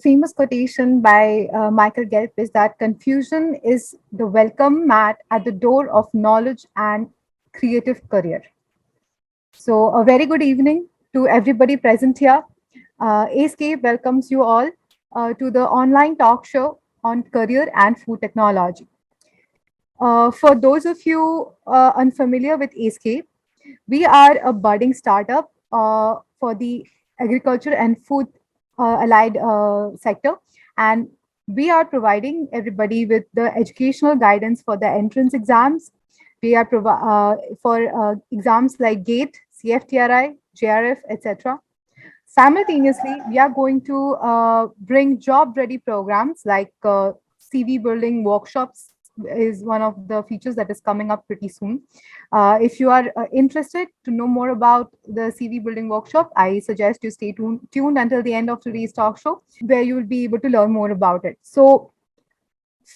famous quotation by Michael Gelb is that confusion is the welcome mat at the door of knowledge and creative career. So, a very good evening to everybody present here. AceScape welcomes you all to the online talk show on career and food technology. For those of you unfamiliar with AceScape, we are a budding startup for the agriculture and food allied sector, and we are providing everybody with the educational guidance for the entrance exams. We are for exams like GATE, CFTRI, JRF, etc. Simultaneously, we are going to bring job-ready programs like CV building workshops is one of the features that is coming up pretty soon. If you are interested to know more about the CV building workshop, I suggest you stay tuned until the end of today's talk show, where you will be able to learn more about it. So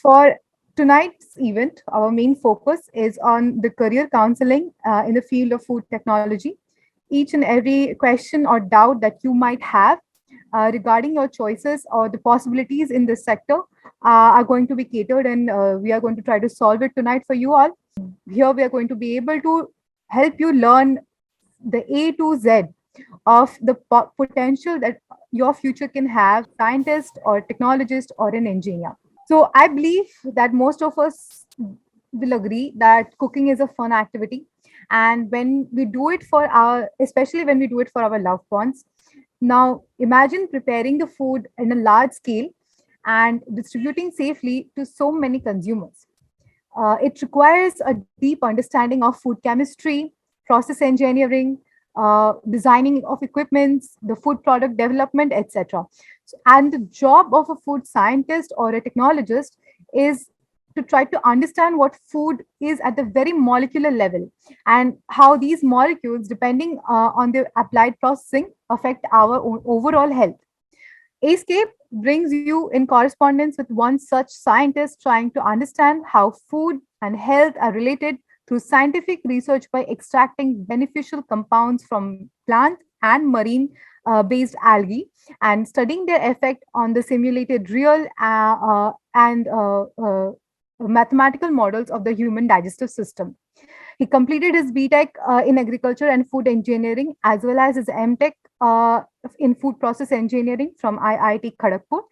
for tonight's event, our main focus is on the career counseling in the field of food technology. Each and every question or doubt that you might have regarding your choices or the possibilities in this sector are going to be catered, and we are going to try to solve it tonight for you all. Here we are going to be able to help you learn the A to Z of the potential that your future can have, scientist or technologist or an engineer. So I believe that most of us will agree that cooking is a fun activity. And when we do it for especially when we do it for our loved ones, now imagine preparing the food in a large scale and distributing safely to so many consumers. It requires a deep understanding of food chemistry, process engineering, designing of equipments, the food product development, etc. And the job of a food scientist or a technologist is to try to understand what food is at the very molecular level and how these molecules, depending on their applied processing, affect our overall health. AceScape brings you in correspondence with one such scientist trying to understand how food and health are related through scientific research by extracting beneficial compounds from plant and marine based algae and studying their effect on the simulated real and mathematical models of the human digestive system. He completed his B.Tech in agriculture and food engineering, as well as his M.Tech in food process engineering from IIT Kharagpur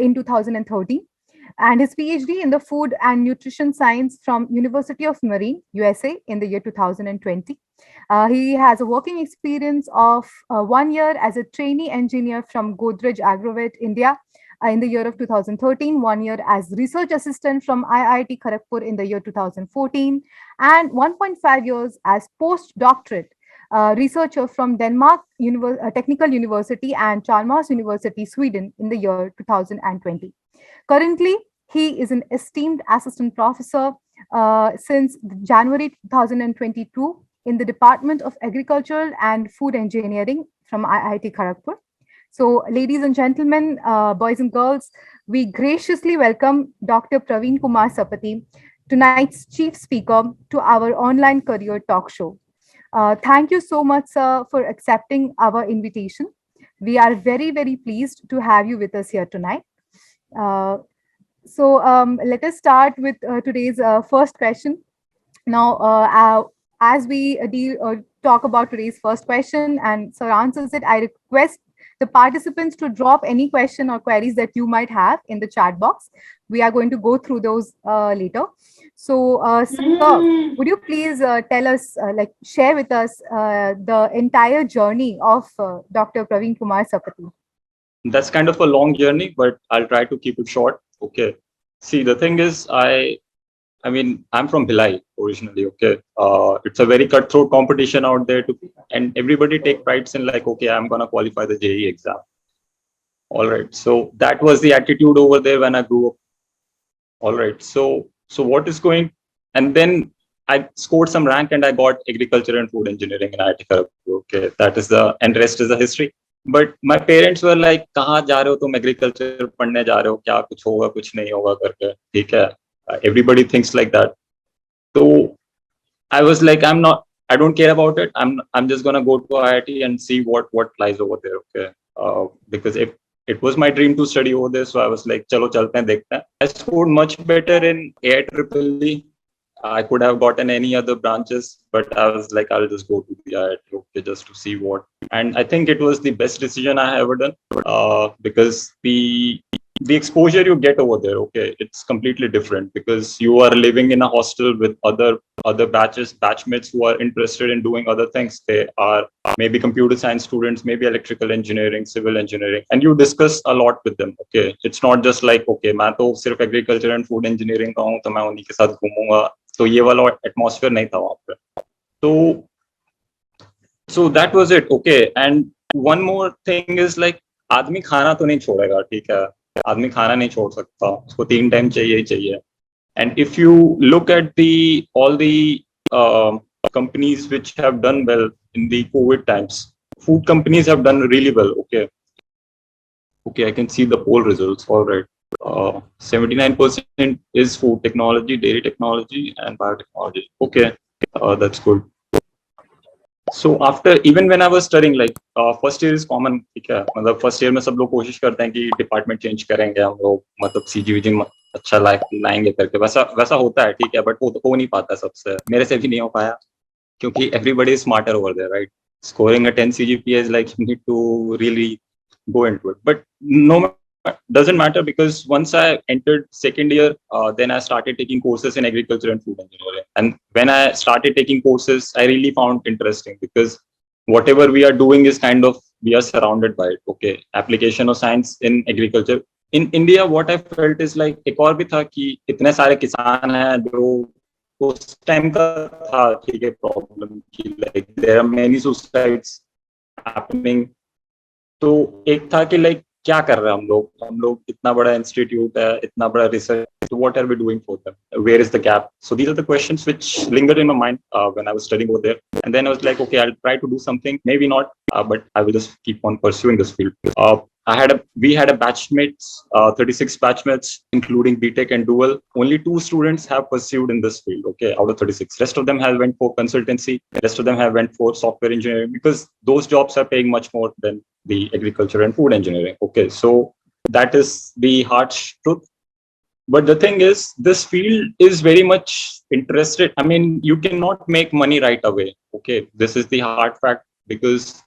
in 2013, and his Ph.D. in the food and nutrition science from University of Marine, USA in the year 2020. He has a working experience of 1 year as a trainee engineer from Godrej Agrovet, India, in the year of 2013, 1 year as research assistant from IIT Kharagpur in the year 2014, and 1.5 years as Post Doctorate Researcher from Denmark Technical University and Chalmers University, Sweden in the year 2020. Currently, he is an esteemed assistant professor since January 2022 in the Department of Agricultural and Food Engineering from IIT Kharagpur. So, ladies and gentlemen, boys and girls, we graciously welcome Dr. Praveen Kumar Sappati, tonight's chief speaker, to our online career talk show. Thank you so much, sir, for accepting our invitation. We are very, very pleased to have you with us here tonight. Let us start with today's first question. Now, as we talk about today's first question and sir answers it, I request the participants to drop any question or queries that you might have in the chat box. We are going to go through those later. So, sir, would you please tell us, share with us the entire journey of Dr. Praveen Kumar Sappati? That's kind of a long journey, but I'll try to keep it short. Okay. See, the thing is, I'm from Bhilai originally. Okay. It's a very cutthroat competition out there and everybody take prides in like, okay, I'm going to qualify the JEE exam. All right. So that was the attitude over there when I grew up. All right. So what is going, and then I scored some rank and I got agriculture and food engineering in IIT Kharagpur. Okay. That is and rest is the history. But my parents were like, कहाँ जा रहे हो तुम agriculture पढ़ने जा रहे हो क्या कुछ होगा कुछ नहीं होगा करके ठीक है everybody thinks like that. So I was like, I don't care about it. I'm just gonna go to IIT and see what lies over there. Okay, because if it was my dream to study over there. So I was like, chalo chalte hain, dekhte hain. I scored much better in AIEEE. I could have gotten any other branches, but I was like, I'll just go to the IIT, okay, just to see what. And I think it was the best decision I ever done, because the exposure you get over there, okay, it's completely different because you are living in a hostel with other batchmates who are interested in doing other things. They are maybe computer science students, maybe electrical engineering, civil engineering, and you discuss a lot with them. Okay, it's not just like, okay, मैं तो सिर्फ agriculture and food engineering का हूँ तो मैं उन्हीं के साथ घूमूंगा, तो ये वाला एटमॉस्फेयर नहीं था वहाँ पे. तो so that was it. Okay, and one more thing is like, आदमी खाना तो नहीं छोड़ेगा, ठीक है, आदमी खाना नहीं छोड़ सकता, उसको 3 टाइम चाहिए ही चाहिए. And if you look at all the companies which have done well in the COVID times, food companies have done really well. Okay, I can see the poll results. All right, 79% is food technology, dairy technology, and biotechnology. Okay, that's good. So after, even when I was studying, like first year is common, ठीक है, मतलब first year में सब लोग कोशिश करते हैं कि डिपार्टमेंट चेंज करेंगे हम लोग, मतलब सीजीवीजी अच्छा लाएंगे करके, वैसा वैसा होता है, ठीक है, बट वो तो हो नहीं पाता सबसे, मेरे से भी नहीं हो पाया, क्योंकि everybody is smarter over there, right? Scoring a 10 CGPA is like, you need to really go into it, but no, doesn't matter, because once I entered second year, then I started taking courses in agriculture and food engineering. And when I started taking courses, I really found interesting, because whatever we are doing is kind of, we are surrounded by it. Okay, application of science in agriculture. In India, what I felt is like, एक और भी था कि इतने सारे किसान हैं जो उस टाइम का था, ठीक है, प्रॉब्लम की, like there are many suicides happening. तो एक था कि लाइक क्या कर रहे हैं हम लोग इतना बड़ा इंस्टीट्यूट है, इतना बड़ा research, so what are we doing for them, where is the gap? So these are the questions which lingered in my mind when I was studying over there. And then I was like, okay, I'll try to do something, maybe not, but I will just keep on pursuing this field. We had a batchmates, 36 batchmates, including B.Tech and dual. Only 2 students have pursued in this field, okay, out of 36. Rest of them have went for consultancy. Rest of them have went for software engineering, because those jobs are paying much more than the agriculture and food engineering. Okay, so that is the harsh truth. But the thing is, this field is very much interested. I mean, you cannot make money right away. Okay, this is the hard fact, because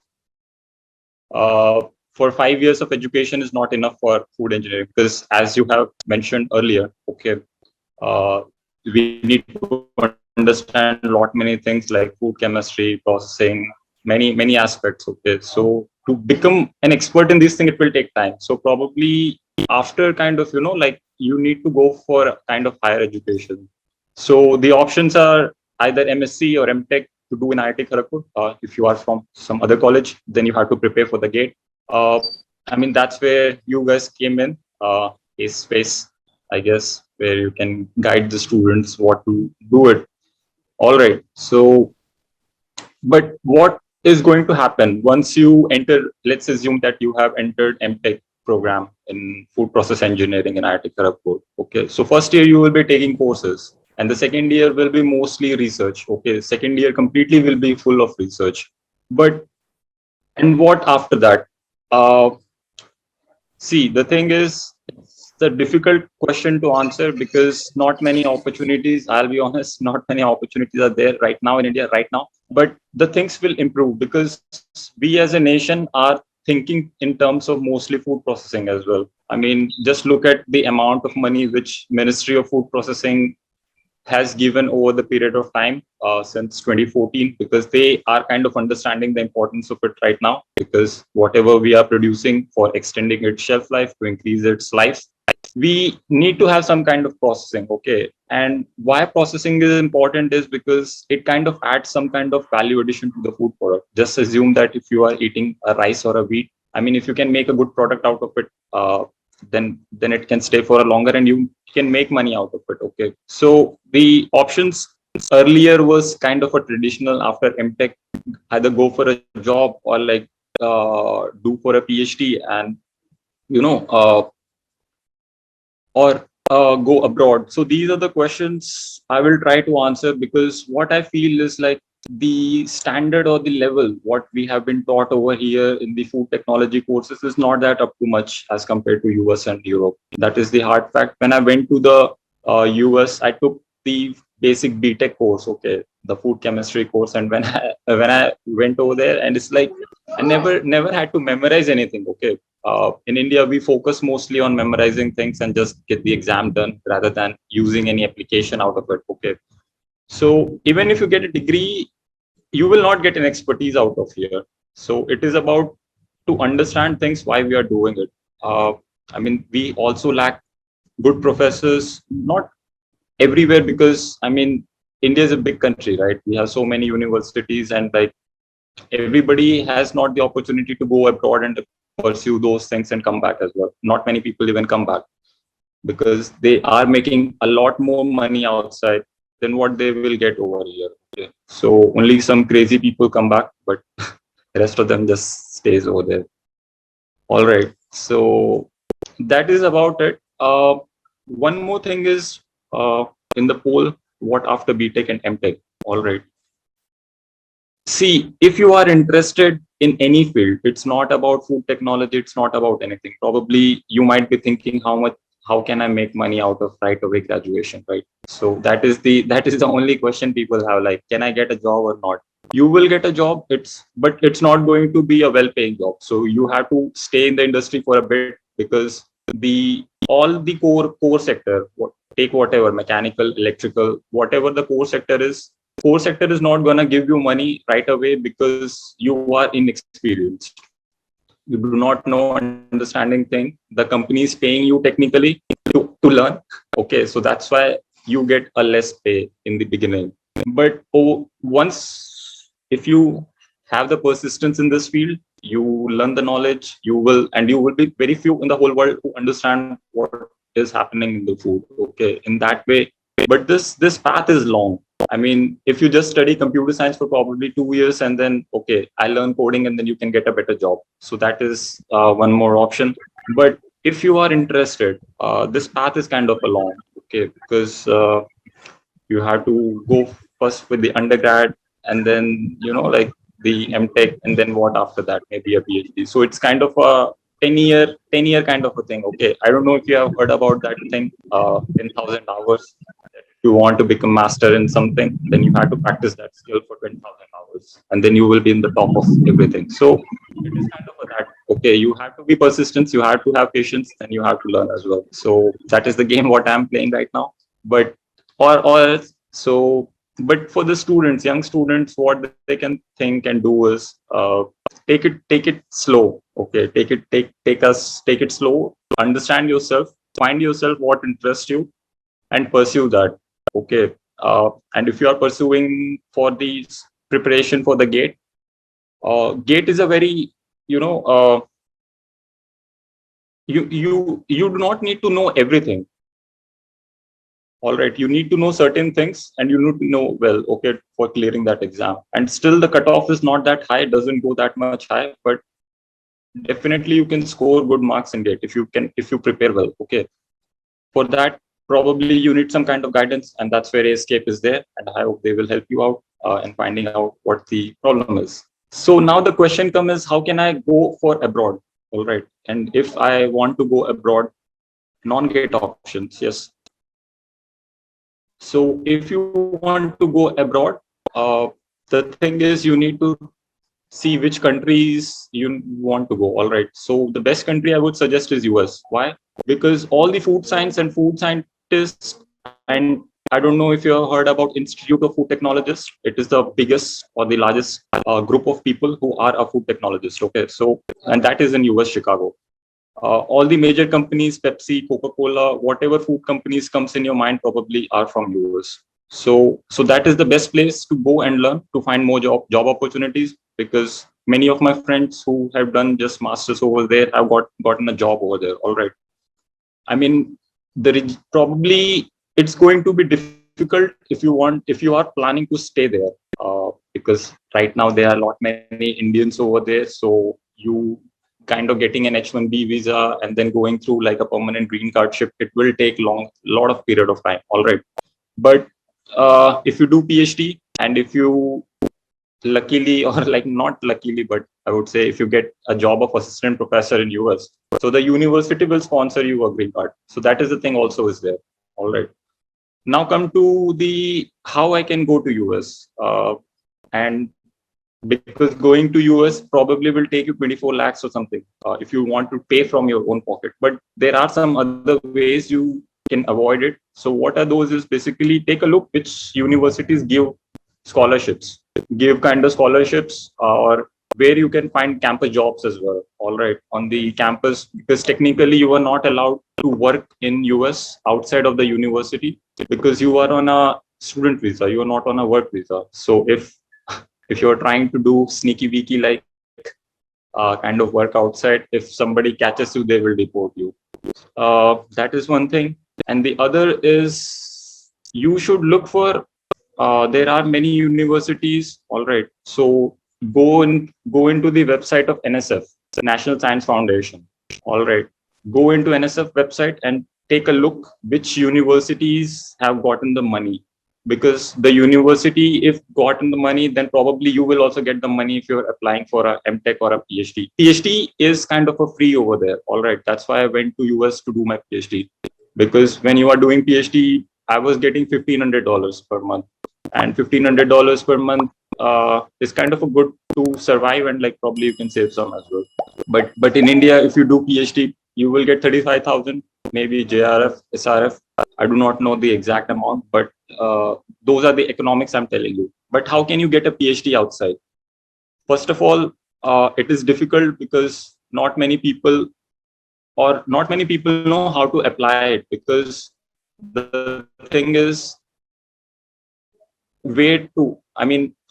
for 5 years of education is not enough for food engineering, because as you have mentioned earlier, okay, we need to understand a lot many things like food chemistry, processing, many aspects. Okay, so to become an expert in this thing, it will take time. So probably after kind of, like, you need to go for a kind of higher education. So the options are either MSc or M.Tech to do in IIT Kharagpur. If you are from some other college, then you have to prepare for the GATE. I mean, that's where you guys came in, AceSpace, I guess, where you can guide the students what to do it. All right. So, but what is going to happen once you enter? Let's assume that you have entered M.Tech program in food process engineering in IIT Kharagpur. Okay. So first year you will be taking courses, and the second year will be mostly research. Okay. Second year completely will be full of research. But, and what after that? See, the thing is, it's a difficult question to answer, because not many opportunities, I'll be honest, not many opportunities are there right now in India, right now. But the things will improve, because we as a nation are thinking in terms of mostly food processing as well. I mean, just look at the amount of money which Ministry of Food Processing has given over the period of time since 2014, because they are kind of understanding the importance of it right now, because whatever we are producing, for extending its shelf life, to increase its life, we need to have some kind of processing. Okay, and why processing is important is because it kind of adds some kind of value addition to the food product. Just assume that if you are eating a rice or a wheat, I mean, if you can make a good product out of it, then it can stay for a longer, and you can make money out of it. Okay, so the options earlier was kind of a traditional, after M.Tech, either go for a job or like do for a PhD, and or go abroad. So these are the questions I will try to answer, because what I feel is like, the standard or the level what we have been taught over here in the food technology courses is not that up to much as compared to US and Europe. That is the hard fact. When I went to the US, I took the basic B.Tech course, okay, the food chemistry course, and when I went over there, and it's like I never had to memorize anything. Okay, in India we focus mostly on memorizing things and just get the exam done rather than using any application out of it. Okay, so even if you get a degree, you will not get an expertise out of here. So it is about to understand things why we are doing it. Uh, I mean, we also lack good professors, not everywhere, because I mean, India is a big country, right? We have so many universities, and like everybody has not the opportunity to go abroad and pursue those things and come back as well. Not many people even come back because they are making a lot more money outside than what they will get over here. Okay. So only some crazy people come back, but the rest of them just stays over there. All right. So that is about it. One more thing is in the poll, what after B.Tech and M.Tech? All right. See, if you are interested in any field, it's not about food technology, it's not about anything. Probably you might be thinking how can I make money out of right away graduation, right? So that is the only question people have, like, can I get a job or not? You will get a job, but it's not going to be a well-paying job. So you have to stay in the industry for a bit, because the all the core sector, take whatever mechanical, electrical, whatever the core sector is not going to give you money right away because you are inexperienced. You do not know understanding thing. The company is paying you technically to learn. Okay, so that's why you get a less pay in the beginning. But once, if you have the persistence in this field, you learn the knowledge, you will be very few in the whole world who understand what is happening in the food. Okay, in that way. But this path is long. I mean, if you just study computer science for probably 2 years and then, okay, I learn coding and then you can get a better job. So that is one more option. But if you are interested, this path is kind of a long, okay, because you have to go first with the undergrad and then, like the M.Tech, and then what after that, maybe a Ph.D. So it's kind of a 10-year kind of a thing. Okay. I don't know if you have heard about that thing, 10,000 hours. If you want to become master in something, then you have to practice that skill for 20,000 hours, and then you will be in the top of everything. So it is kind of a that. Okay, you have to be persistent, you have to have patience, and you have to learn as well. So that is the game what I'm playing right now. But or else, so but for the students, young students, what they can think and do is take it slow. Okay, take it slow. Understand yourself, find yourself what interests you, and pursue that. Okay. And if you are pursuing for the preparation for the gate is a very, you know, you do not need to know everything. All right, you need to know certain things, and you need to know well, okay, for clearing that exam. And still, the cutoff is not that high; it doesn't go that much high, but definitely you can score good marks in gate if you prepare well. Okay, for that, probably you need some kind of guidance, and that's where AceScape is there, and I hope they will help you out in finding out what the problem is. So now the question comes is, how can I go for abroad? All right, and if I want to go abroad, non-gate options, yes. So if you want to go abroad, uh, the thing is you need to see which countries you want to go. All right. So the best country I would suggest is US. Why? Because all the food science and food scientists, and I don't know if you have heard about Institute of Food Technologists. It is the biggest or the largest group of people who are a food technologist. Okay. So, and that is in US, Chicago. All the major companies, Pepsi, Coca-Cola, whatever food companies comes in your mind probably are from US. So that is the best place to go and learn, to find more job opportunities, because many of my friends who have done just masters over there have gotten a job over there. All right. I mean, probably it's going to be difficult if you are planning to stay there, because right now there are a lot many Indians over there. So you kind of getting an H-1B visa and then going through like a permanent green cardship, it will take lot of period of time. All right. But if you do PhD, and if you luckily, or like not luckily, but I would say if you get a job of assistant professor in US, so the university will sponsor you a green card. So that is the thing also is there. All right. Now come to the how I can go to US. And because going to US probably will take you 24 lakhs or something if you want to pay from your own pocket. But there are some other ways you can avoid it. So what are those is basically take a look which universities give scholarships, give kind of scholarships, or where you can find campus jobs as well. All right, on the campus, because technically you are not allowed to work in US outside of the university because you are on a student visa, you are not on a work visa. So if you're trying to do sneaky weaky like kind of work outside, if somebody catches you, they will deport you. That is one thing. And the other is you should look for, there are many universities. All right. So go into the website of NSF, the National Science Foundation. All right. Go into NSF website and take a look which universities have gotten the money, because the university if gotten the money, then probably you will also get the money if you're applying for a M.Tech or a PhD is kind of a free over there. All right, that's why I went to US to do my PhD, because when you are doing PhD, I was getting $1,500 per month, and $1,500 per month is kind of a good to survive, and like probably you can save some as well. But in India, if you do PhD, you will get 35,000, maybe JRF, SRF. I do not know the exact amount, but those are the economics I'm telling you. But how can you get a PhD outside? First of all, it is difficult because not many people know how to apply it, because the thing is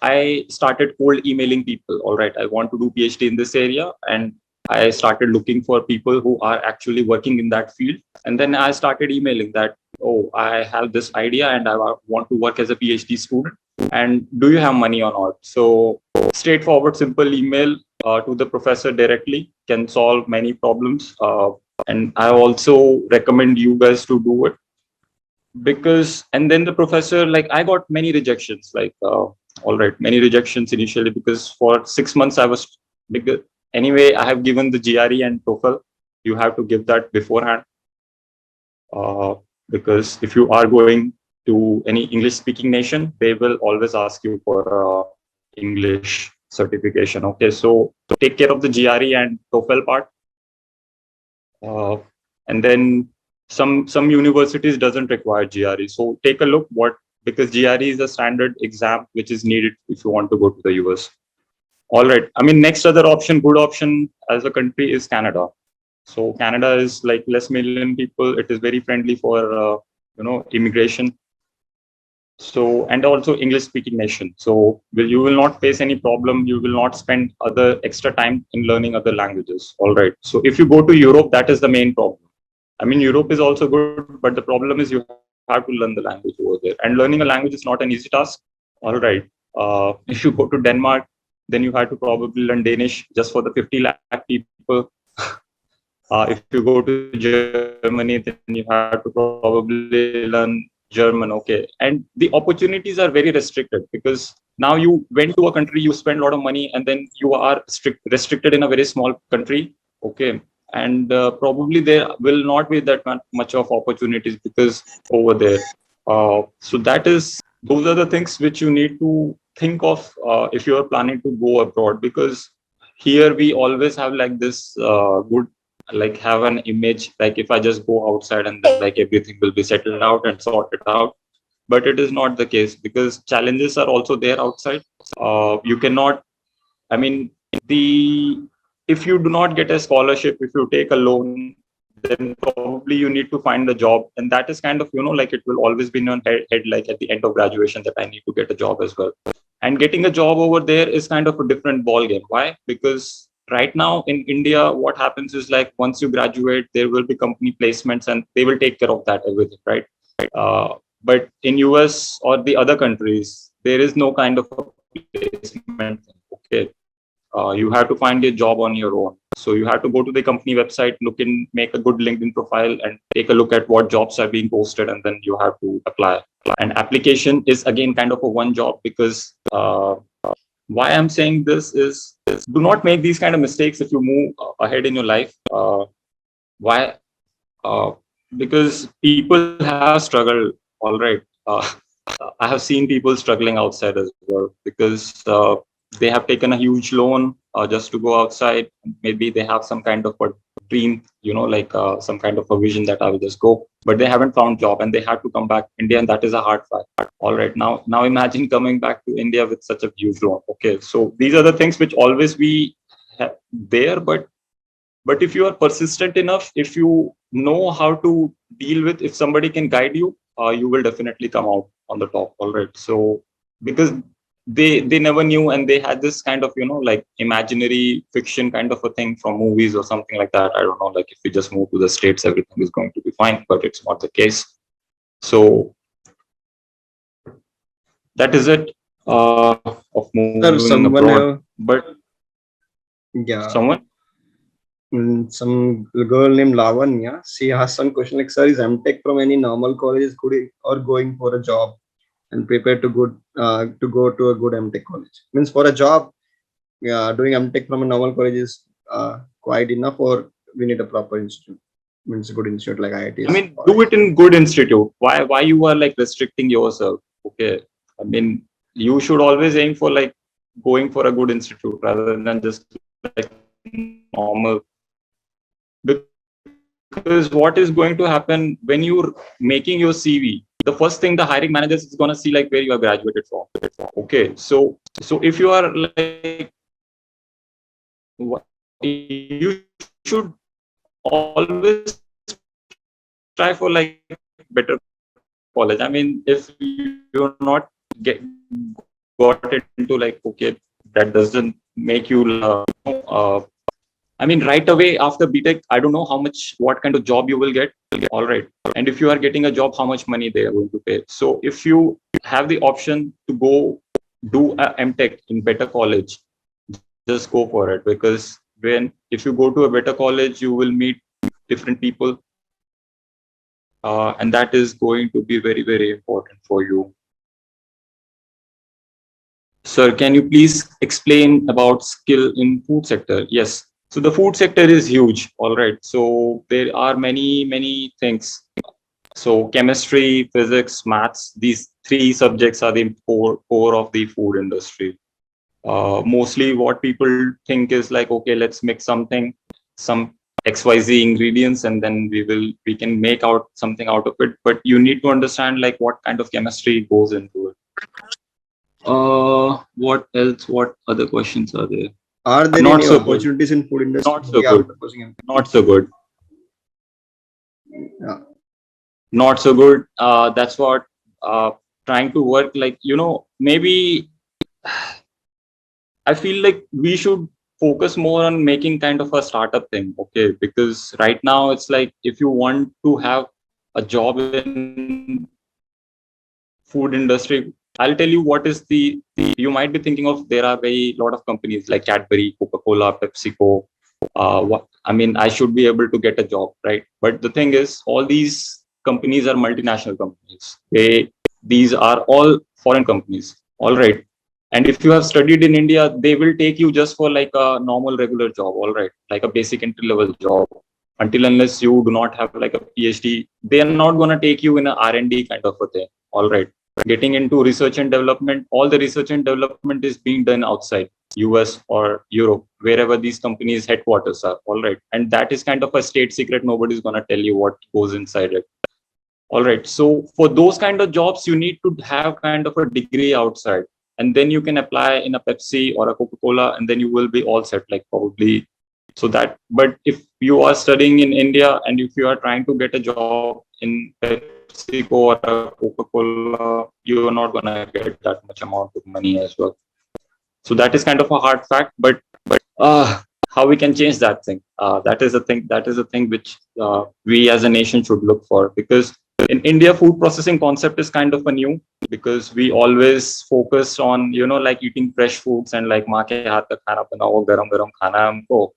I started cold emailing people. All right, I want to do PhD in this area, and I started looking for people who are actually working in that field. And then I started emailing that, oh, I have this idea and I want to work as a PhD student. And do you have money or not? So straightforward, simple email to the professor directly can solve many problems. And I also recommend you guys to do it, because and then the professor, like I got many rejections, like all right, many rejections initially, because for 6 months I was, because anyway I have given the GRE and TOEFL. You have to give that beforehand, because if you are going to any English speaking nation, they will always ask you for English certification. Okay, so take care of the GRE and TOEFL part, and then some universities doesn't require GRE. So take a look what, because GRE is a standard exam which is needed if you want to go to the US. All right. I mean, next other option, good option as a country is Canada. So Canada is like less million people. It is very friendly for immigration. So, and also English speaking nation. So you will not face any problem. You will not spend other extra time in learning other languages. All right. So if you go to Europe, that is the main problem. I mean, Europe is also good, but the problem is you have to learn the language over there. And learning a language is not an easy task. All right. If you go to Denmark, then you have to probably learn Danish just for the 50 lakh people. If you go to Germany, then you have to probably learn German. Okay. And the opportunities are very restricted, because now you went to a country, you spend a lot of money, and then you are restricted in a very small country. Okay. And probably there will not be that much of opportunities because over there. So those are the things which you need to think of if you are planning to go abroad, because here we always have like this good, like have an image, like if I just go outside and then like everything will be settled out and sorted out. But it is not the case, because challenges are also there outside. You cannot, I mean, the if you do not get a scholarship, if you take a loan, then probably you need to find a job, and that is kind of, like it will always be in your head, like at the end of graduation, that I need to get a job as well. And getting a job over there is kind of a different ball game. Why? Because right now in India, what happens is like once you graduate, there will be company placements and they will take care of that everything, right? But in US or the other countries, there is no kind of a placement. Okay, you have to find a job on your own. So you have to go to the company website, make a good LinkedIn profile, and take a look at what jobs are being posted, and then you have to apply. And application is again kind of a one job, because why I'm saying this is, do not make these kind of mistakes if you move ahead in your life. Why? Uh, because people have struggled, all right. I have seen people struggling outside as well because they have taken a huge loan just to go outside. Maybe they have some kind of a dream, like some kind of a vision that I will just go, but they haven't found job and they have to come back to India, and that is a hard fact. All right, now imagine coming back to India with such a huge loan. Okay, so these are the things which always be there, but if you are persistent enough, if you know how to deal with, if somebody can guide you, you will definitely come out on the top. All right. So because they never knew, and they had this kind of like imaginary fiction kind of a thing from movies or something like that. I don't know, like if we just move to the states, everything is going to be fine, but it's not the case. So that is it of moving Sir, abroad. someone have, But yeah, someone. some girl named Lavanya. She has some question like, sir, is M.Tech from any normal college is good or going for a job and prepare to go to a good M.Tech college? Means for a job, yeah, doing M.Tech from a normal college is quite enough, or we need a proper institute? Means a good institute like I IITs. mean, do it in good institute. Why you are like restricting yourself? Okay. I mean, you should always aim for like going for a good institute rather than just like normal. Because what is going to happen when you're making your CV, the first thing the hiring managers is gonna see like where you have graduated from. Okay. So if you are like, you should always try for like better college. I mean, if you're not get got into like, okay, that doesn't make you I mean, right away after BTech, I don't know what kind of job you will get. All right. And if you are getting a job, how much money they are going to pay. So if you have the option to go do a M.Tech in better college, just go for it. Because if you go to a better college, you will meet different people. And that is going to be very, very important for you. Sir, can you please explain about skill in food sector? Yes. So the food sector is huge. All right. So there are many, many things. So chemistry, physics, maths, these three subjects are the core of the food industry. Mostly what people think is like, okay, let's mix some XYZ ingredients, and then we can make out something out of it. But you need to understand like what kind of chemistry goes into it. What else? What other questions are there? Are there Not any so good. opportunities in food industry? Not so Yeah, good. proposing M.Tech. Not so good. Yeah. Not so good. That's what trying to work like, maybe I feel like we should focus more on making kind of a startup thing. Okay. Because right now it's like, if you want to have a job in food industry, I'll tell you what is you might be thinking of, there are very lot of companies like Cadbury, Coca-Cola, PepsiCo. I mean, I should be able to get a job, right? But the thing is, all these companies are multinational companies. These are all foreign companies. All right. And if you have studied in India, they will take you just for like a normal regular job. All right. Like a basic entry level job. Until unless you do not have like a PhD, they are not going to take you in a R&D kind of a thing. All right. Getting into research and development, all the research and development is being done outside US or Europe, wherever these companies headquarters are. All right. And that is kind of a state secret. Nobody's going to tell you what goes inside it. All right. So for those kind of jobs, you need to have kind of a degree outside, and then you can apply in a Pepsi or a Coca-Cola, and then you will be all set, like probably. So that, but if you are studying in India and if you are trying to get a job in PepsiCo or a Coca-Cola, you are not going to get that much amount of money as well. So that is kind of a hard fact, but how we can change that thing? That is a thing. That is a thing which we as a nation should look for, because in India, food processing concept is kind of a new, because we always focus on like eating fresh foods and like माँ के हाथ का खाना बनाओ, गरम गरम खाना है हमको,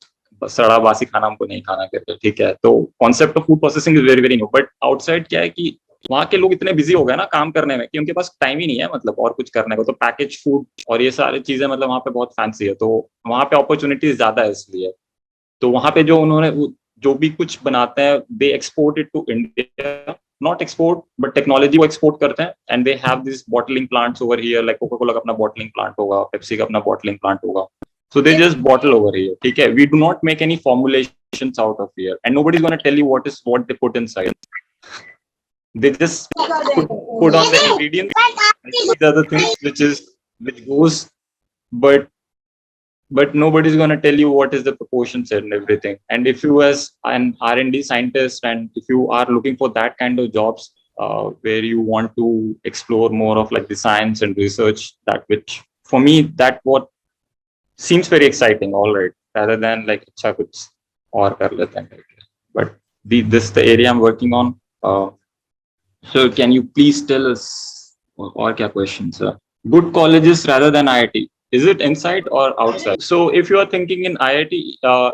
सड़ा बासी खाना हमको नहीं खाना कहते, ठीक है? तो concept of food processing is very very new. But outside क्या है कि वहाँ के लोग इतने बिजी हो गए ना काम करने में कि उनके पास टाइम ही नहीं है मतलब और कुछ करने को, तो पैकेज फूड और ये सारी चीजें मतलब वहाँ पे बहुत फैंसी है, तो वहाँ पे अपॉर्चुनिटीज ज्यादा है इसलिए। तो वहाँ पे जो उन्होंने जो भी कुछ बनाते हैं they export it to India, not export but technology को एक्सपोर्ट करते हैं, and they have this bottling plants over here, like Coca Cola का अपना बॉटलिंग प्लांट होगा, पेप्सी का अपना बॉटलिंग प्लांट होगा, so they just bottle over here, ठीक है, we do not make any formulations out of here and nobody's going to tell you what they put inside. They just put on the ingredients, these are the things which goes, but nobody's going to tell you what is the proportions and everything. And if you as an R&D scientist, and if you are looking for that kind of jobs where you want to explore more of like the science and research, that which for me that what seems very exciting, all right, rather than like acha kuch aur kar lete hain. But this the area I'm working on. So can you please tell us or kya questions, sir? Good colleges rather than IIT. Is it inside or outside? So if you are thinking in IIT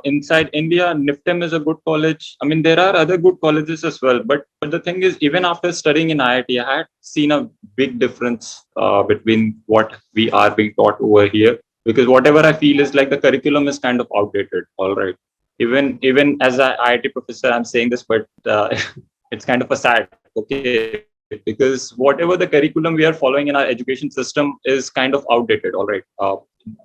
inside India, NIFTEM is a good college. I mean, there are other good colleges as well. But the thing is, even after studying in IIT, I had seen a big difference between what we are being taught over here. Because whatever I feel is like the curriculum is kind of outdated. All right. Even as an IIT professor, I'm saying this, but it's kind of a sad. Okay, because whatever the curriculum we are following in our education system is kind of outdated. All right,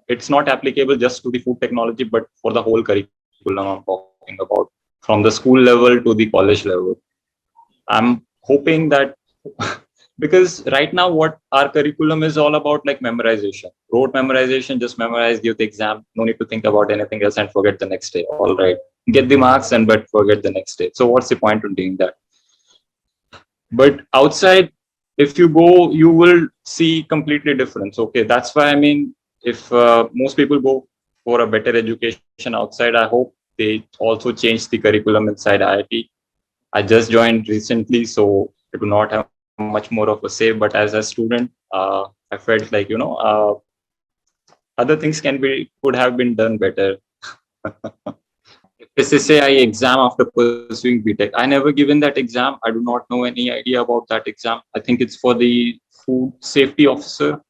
it's not applicable just to the food technology, but for the whole curriculum I'm talking about, from the school level to the college level. I'm hoping that because right now what our curriculum is all about, like memorization, rote memorization, just memorize, give the exam, no need to think about anything else and forget the next day. All right, get the marks and but forget the next day. So what's the point of doing that? But outside, if you go, you will see completely difference. Okay, that's why I mean, if most people go for a better education outside, I hope they also change the curriculum inside IIT. I just joined recently, so I do not have much more of a say. But as a student, I felt like other things could have been done better. SSAI exam after pursuing B.Tech. I never given that exam. I do not know any idea about that exam. I think it's for the food safety officer.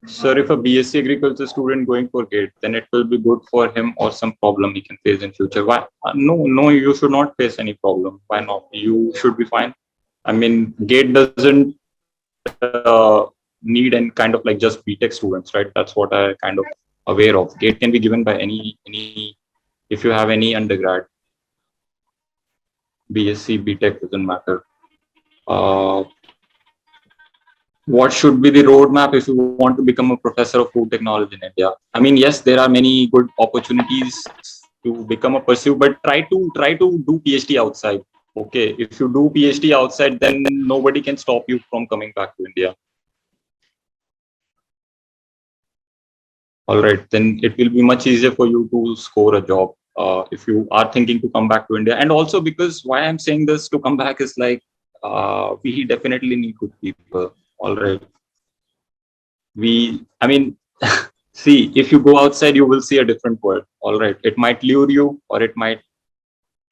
Sir, if a BSc agriculture student going for GATE, then it will be good for him or some problem he can face in future. Why? No, you should not face any problem. Why not? You should be fine. I mean, GATE doesn't need any kind of like just B.Tech students, right? That's what I kind of aware of. GATE can be given by any if you have any undergrad, BSc, B.Tech, doesn't matter. What should be the roadmap if you want to become a professor of food technology in India? I mean, yes, there are many good opportunities to become a pursuit, but try to do PhD outside. Okay, if you do PhD outside, then nobody can stop you from coming back to India. All right, then it will be much easier for you to score a job if you are thinking to come back to India. And also because why I'm saying this to come back is like we definitely need good people. All right. I mean, see, if you go outside, you will see a different world. All right. It might lure you or it might,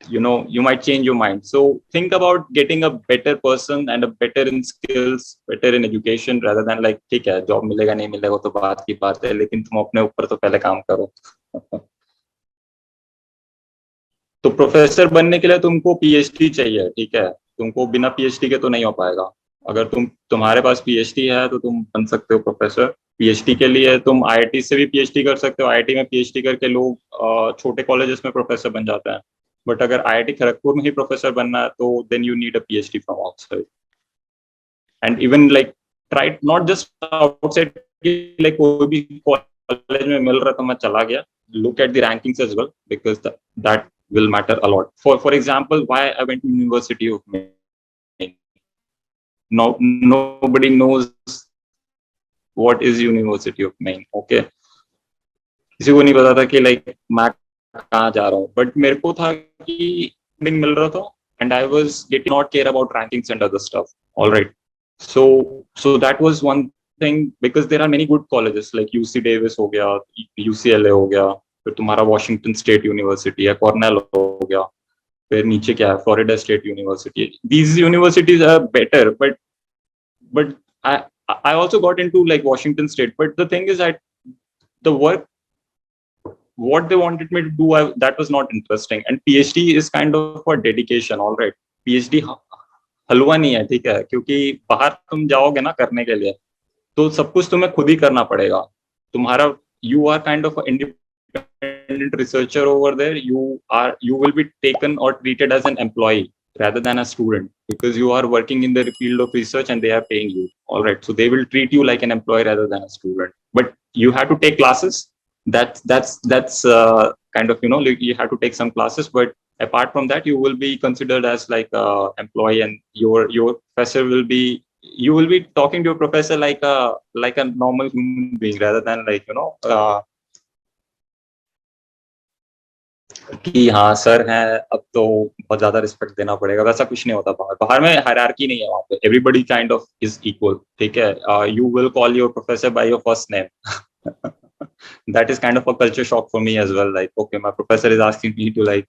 you might change your mind. So think about getting a better person and a better in skills, better in education rather than like, ठीक है, job मिलेगा नहीं मिलेगा तो बात की बात है, लेकिन तुम अपने ऊपर तो पहले काम करो. तो प्रोफेसर बनने के लिए तुमको पीएचडी चाहिए, ठीक है, तुमको बिना पीएचडी के तो नहीं हो पाएगा. अगर तुम्हारे पास पीएचडी है तो तुम बन सकते हो प्रोफेसर. पीएचडी के लिए तुम आईआईटी से भी पीएचडी कर सकते हो. आईआईटी में पीएचडी करके लोग छोटे कॉलेजेस में प्रोफेसर बन जाते हैं. बट अगर आईआईटी खड़गपुर में ही प्रोफेसर बनना है तो then you need a PhD from outside. And even like try not just outside, like कोई भी कॉलेज में मिल रहा तो मैं चला गया. Look at the rankings as well because that will matter a lot. For example, why I went to University of Maine. Nobody knows what is University of Maine. Okay, किसी को नहीं पता था कि like मैं कहाँ जा रहा हूँ. But मेरे को था कि मिल रहा था and I was getting not care about rankings and other stuff. All right, so that was one thing because there are many good colleges like UC Davis हो गया, UCLA हो गया, फिर तुम्हारा वॉशिंगटन स्टेट यूनिवर्सिटी है, Cornell हो गया. फिर नीचे क्या है, Florida state university. These universities are better, but I also got into like Washington State. But the thing is that the work, what they wanted me to do, that was not interesting. And PhD is kind of a dedication. All right, PhD हलवा नहीं है, ठीक है, क्योंकि बाहर तुम जाओगे ना करने के लिए, तो सब कुछ तुम्हें खुद ही करना पड़ेगा. तुम्हारा, you are kind of an independent researcher over there. You will be taken or treated as an employee rather than a student, because you are working in the field of research and they are paying you. All right, so they will treat you like an employee rather than a student. But you have to take classes. That's kind of, like you have to take some classes, but apart from that, you will be considered as like a employee, and your professor will be, you will be talking to your professor like a normal human being rather than like, कि हाँ sir है, अब तो बहुत ज्यादा respect देना पड़ेगा. वैसा कुछ नहीं होता बाहर. बाहर में हायरार्की नहीं है. वहाँ पे everybody kind of is equal, ठीक है. You will call your professor by your first name. That is kind of a culture shock for me as well. Like, okay, my professor is asking me to like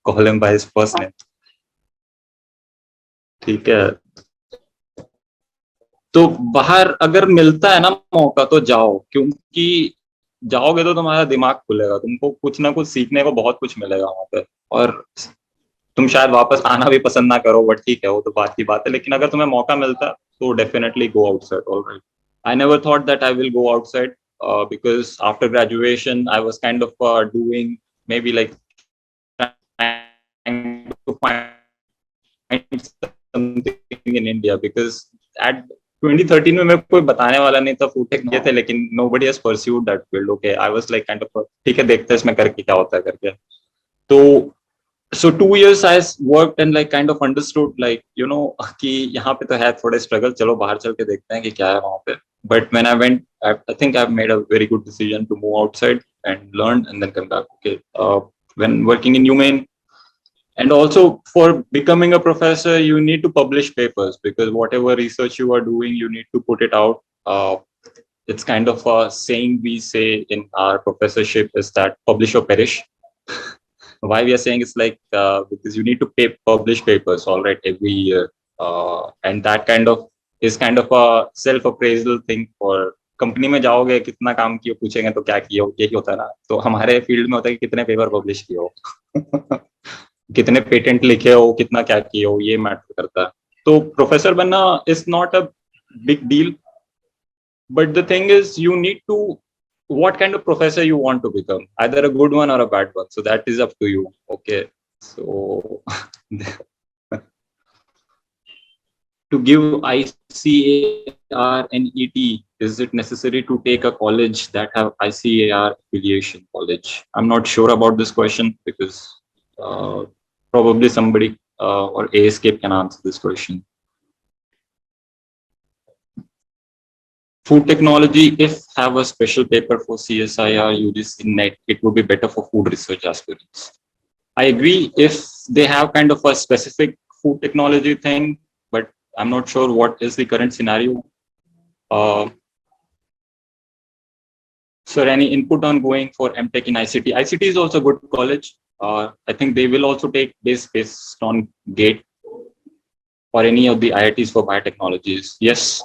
call him by his first name. ठीक है. तो बाहर अगर मिलता है ना मौका तो जाओ, क्योंकि जाओगे तो तुम्हारा दिमाग खुलेगा, तुमको कुछ ना कुछ सीखने को बहुत कुछ मिलेगा वहां पे. और तुम शायद वापस आना भी पसंद ना करो, बट ठीक है, वो तो बात की बात है. लेकिन अगर तुम्हें मौका मिलता है तो definitely go outside. Alright, I never thought that I will go outside, because after graduation I was kind of doing maybe like trying to find something in India, because at 2013 में मेरे को कोई बताने वाला नहीं था फूड टेक थे, लेकिन nobody has pursued that field. Okay, I was like kind of ठीक है, देखते हैं इसमें करके क्या होता है करके. तो so 2 years I worked and like kind of understood like, कि यहाँ पे तो है थोड़े स्ट्रगल, चलो बाहर चल के देखते हैं कि क्या है वहाँ पे. But when I went, I think I've made a very good decision to move outside and learn and then come back. Okay, when working in UMaine, and also for becoming a professor, you need to publish papers, because whatever research you are doing, you need to put it out. It's kind of a saying we say in our professorship is that publish or perish. Why we are saying it's like because you need to publish papers, all right, every year, and that kind of is kind of a self-appraisal thing. for company में जाओगे, कितना काम किए पूछेंगे तो क्या किए हो, यही होता है ना. तो हमारे फील्ड में होता है कि कितने पेपर पब्लिश किए हो, कितने पेटेंट लिखे हो, कितना क्या किए हो, ये मैटर करता है. तो प्रोफेसर बनना is not a big deal, but the thing is you need to, what kind of professor you want to become, either a good one or a bad one, so that is up to you. Okay, so to give ICAR NET, is it necessary to take a college that have ICAR affiliation college? I'm not sure about this question, because probably somebody or AceScape can answer this question. Food technology, if have a special paper for CSIR, UGC, NET, it would be better for food research aspirants. I agree if they have kind of a specific food technology thing, but I'm not sure what is the current scenario. Sir, any input on going for M.Tech in ICT? ICT is also a good college. I think they will also take based on GATE or any of the IITs for biotechnologies. Yes.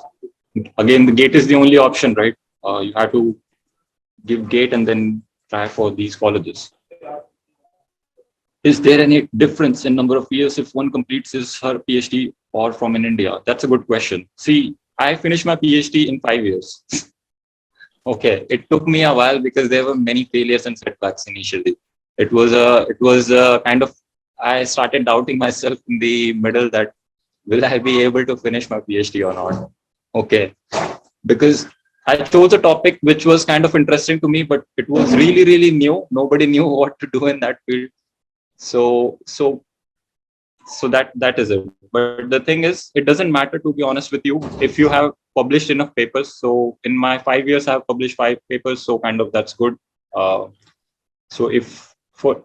Again, the GATE is the only option, right? You have to give GATE and then try for these colleges. Is there any difference in number of years if one completes his her PhD or from in India? That's a good question. See, I finished my PhD in 5 years. Okay, it took me a while because there were many failures and setbacks initially. It was a kind of, I started doubting myself in the middle that will I be able to finish my PhD or not? Okay, because I chose a topic which was kind of interesting to me, but it was really, really new. Nobody knew what to do in that field. So that is it. But the thing is, it doesn't matter, to be honest with you, if you have published enough papers. So in my 5 years, I have published 5 papers. So kind of that's good. So if for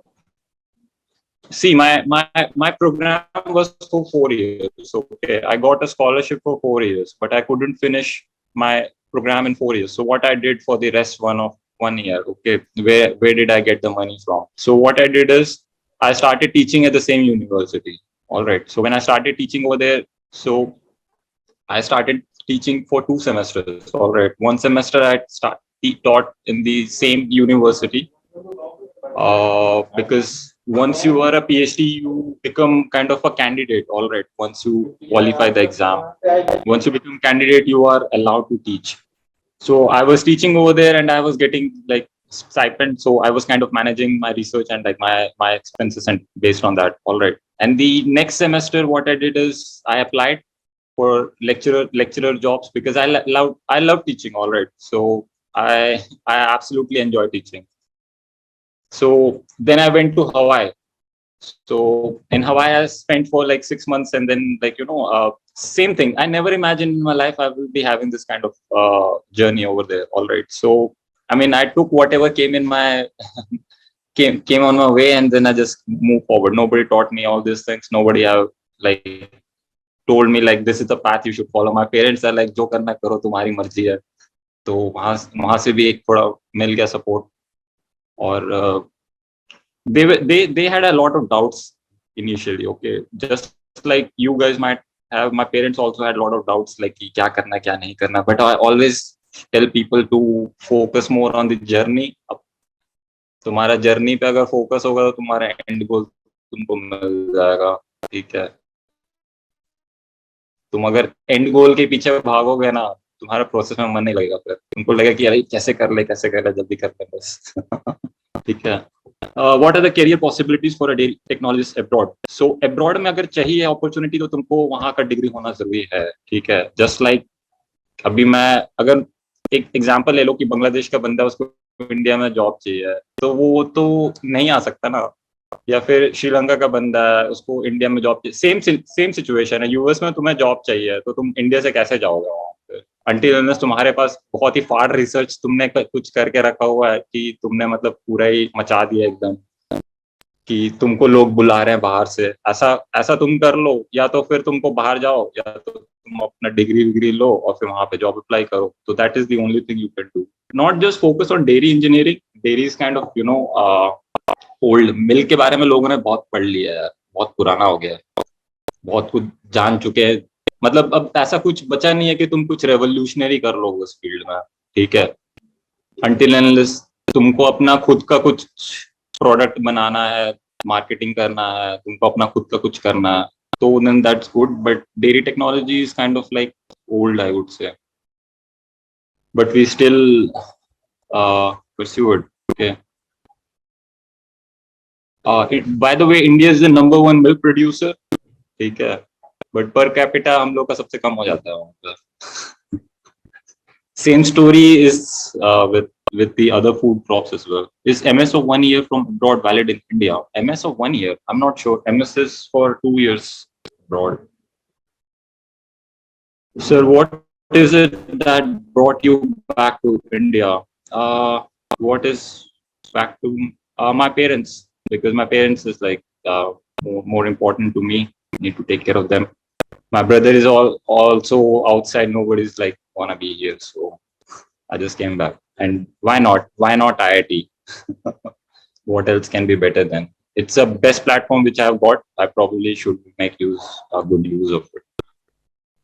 see, my program was for 4 years. Okay, I got a scholarship for 4 years, but I couldn't finish my program in 4 years. So what I did for the rest 1 year, okay, where did I get the money from? So what I did is I started teaching at the same university. All right. So when I started teaching over there, so I started teaching for 2 semesters. All right. One semester I taught in the same university, because once you are a PhD, you become kind of a candidate. All right. Once you qualify the exam, once you become candidate, you are allowed to teach. So I was teaching over there, and I was getting like stipend. So I was kind of managing my research and like my expenses and based on that. All right. And the next semester, what I did is I applied for lecturer jobs because I love teaching. All right. So I absolutely enjoy teaching. So then I went to Hawaii. So in Hawaii, I spent for like 6 months, and then like same thing. I never imagined in my life I will be having this kind of journey over there. All right. So I mean, I took whatever came in my came on my way, and then I just moved forward. Nobody taught me all these things. Nobody have like told me like this is the path you should follow. My parents are like जो करना करो तुम्हारी मर्जी है. तो वहां से भी एक थोड़ा मिल गया support. और they had a lot of doubts initially. Okay, just like you guys might have, my parents also had a lot of doubts like कि क्या करना क्या नहीं करना. But I always tell people to focus more on the journey. तुम्हारा journey पे अगर focus होगा तो तुम्हारा एंड गोल तुमको मिल जाएगा. ठीक है. तुम अगर एंड गोल के पीछे भागोगे ना, तुम्हारा प्रोसेस में मन नहीं लगेगा. फिर तुमको लगेगा कि अरे कैसे कर ले जल्दी कर ले बस. ठीक है. What are the career possibilities for a technologist abroad? So abroad में अगर चाहिए अपॉर्चुनिटी तो तुमको वहां का डिग्री होना जरूरी है. ठीक है. जस्ट लाइक अभी मैं अगर एक एग्जांपल ले लो कि बांग्लादेश का बंदा उसको इंडिया में जॉब चाहिए तो वो तो नहीं आ सकता ना. या फिर श्रीलंका का बंदा है उसको इंडिया में जॉब चाहिए. सेम सिचुएशन है. यूएस में तुम्हें जॉब चाहिए तो तुम इंडिया से कैसे जाओगे वहां पे, अंटिल अनलेस तुम्हारे पास बहुत ही फार रिसर्च तुमने कुछ करके रखा हुआ है कि तुमने मतलब पूरा ही मचा दिया एकदम कि तुमको लोग बुला रहे हैं बाहर से. ऐसा तुम कर लो, या तो फिर तुमको बाहर जाओ, या तो तुम अपना डिग्री लो और फिर वहां पे जॉब अप्लाई करो. तो that is the only thing you can do. Not just focus on dairy engineering. Dairy is kind of old. Milk के बारे में लोगों ने बहुत पढ़ लिया है, बहुत पुराना हो गया है, बहुत कुछ जान चुके हैं. मतलब अब ऐसा कुछ बचा नहीं है कि तुम कुछ रेवोल्यूशनरी कर लो उस फील्ड में. ठीक है. अंटिल अनलेस तुमको अपना खुद का कुछ प्रोडक्ट बनाना है, मार्केटिंग करना है, तुमको अपना खुद का कुछ करना है, तो then that's good. But dairy technology is kind of like old, I would say. But we still pursue it. Okay. By the way, India is the #1 milk producer. ठीक है. But per capita हम लोग का सबसे कम हो जाता है वहाँ पे. Same story is with the other food crops as well. Is MS of 1 year from abroad valid in India? MS of 1 year? I'm not sure. MS is for 2 years abroad. Sir, what is it that brought you back to India? What is back to my parents? Because my parents is like more important to me. I need to take care of them. My brother is also outside. Nobody's like wanna be here, so I just came back. And why not? Why not IIT? What else can be better than? It's a best platform which I have got. I probably should make good use of it.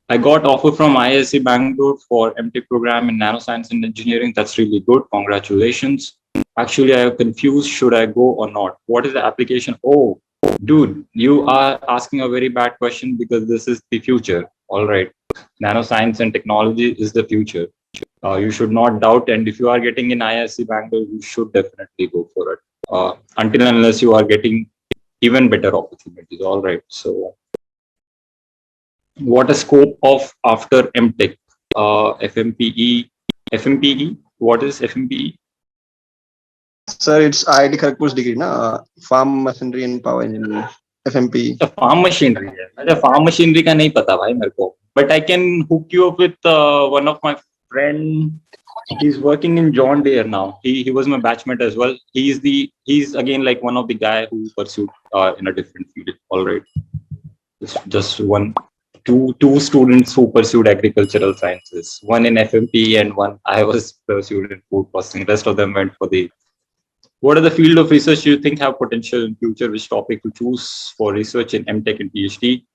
I got offer from IIT Bangalore for M.Tech program in nanoscience and engineering. That's really good. Congratulations. Actually, I am confused. Should I go or not? What is the application? Oh, dude, you are asking a very bad question because this is the future. All right. Nanoscience and technology is the future. You should not doubt. And if you are getting in IIT Bangalore, you should definitely go for it. Until and unless you are getting even better opportunities. All right. So what a scope of after M.Tech? FMPE. FMPE? What is FMPE? Sir, it's IIT Kharagpur's degree, na? Farm Machinery and Power Engineering. FMPE. Farm machinery है. मुझे farm machinery का नहीं पता भाई मेरे को. But I can hook you up with one of my friend. He's working in John Deere now. He was my batchmate as well. He's again like one of the guy who pursued in a different field. All right. Just two students who pursued agricultural sciences. One in FMP and one I was pursued in food processing. Rest of them went for the What are the field of research you think have potential in future? Which topic to choose for research in M.Tech and Ph.D?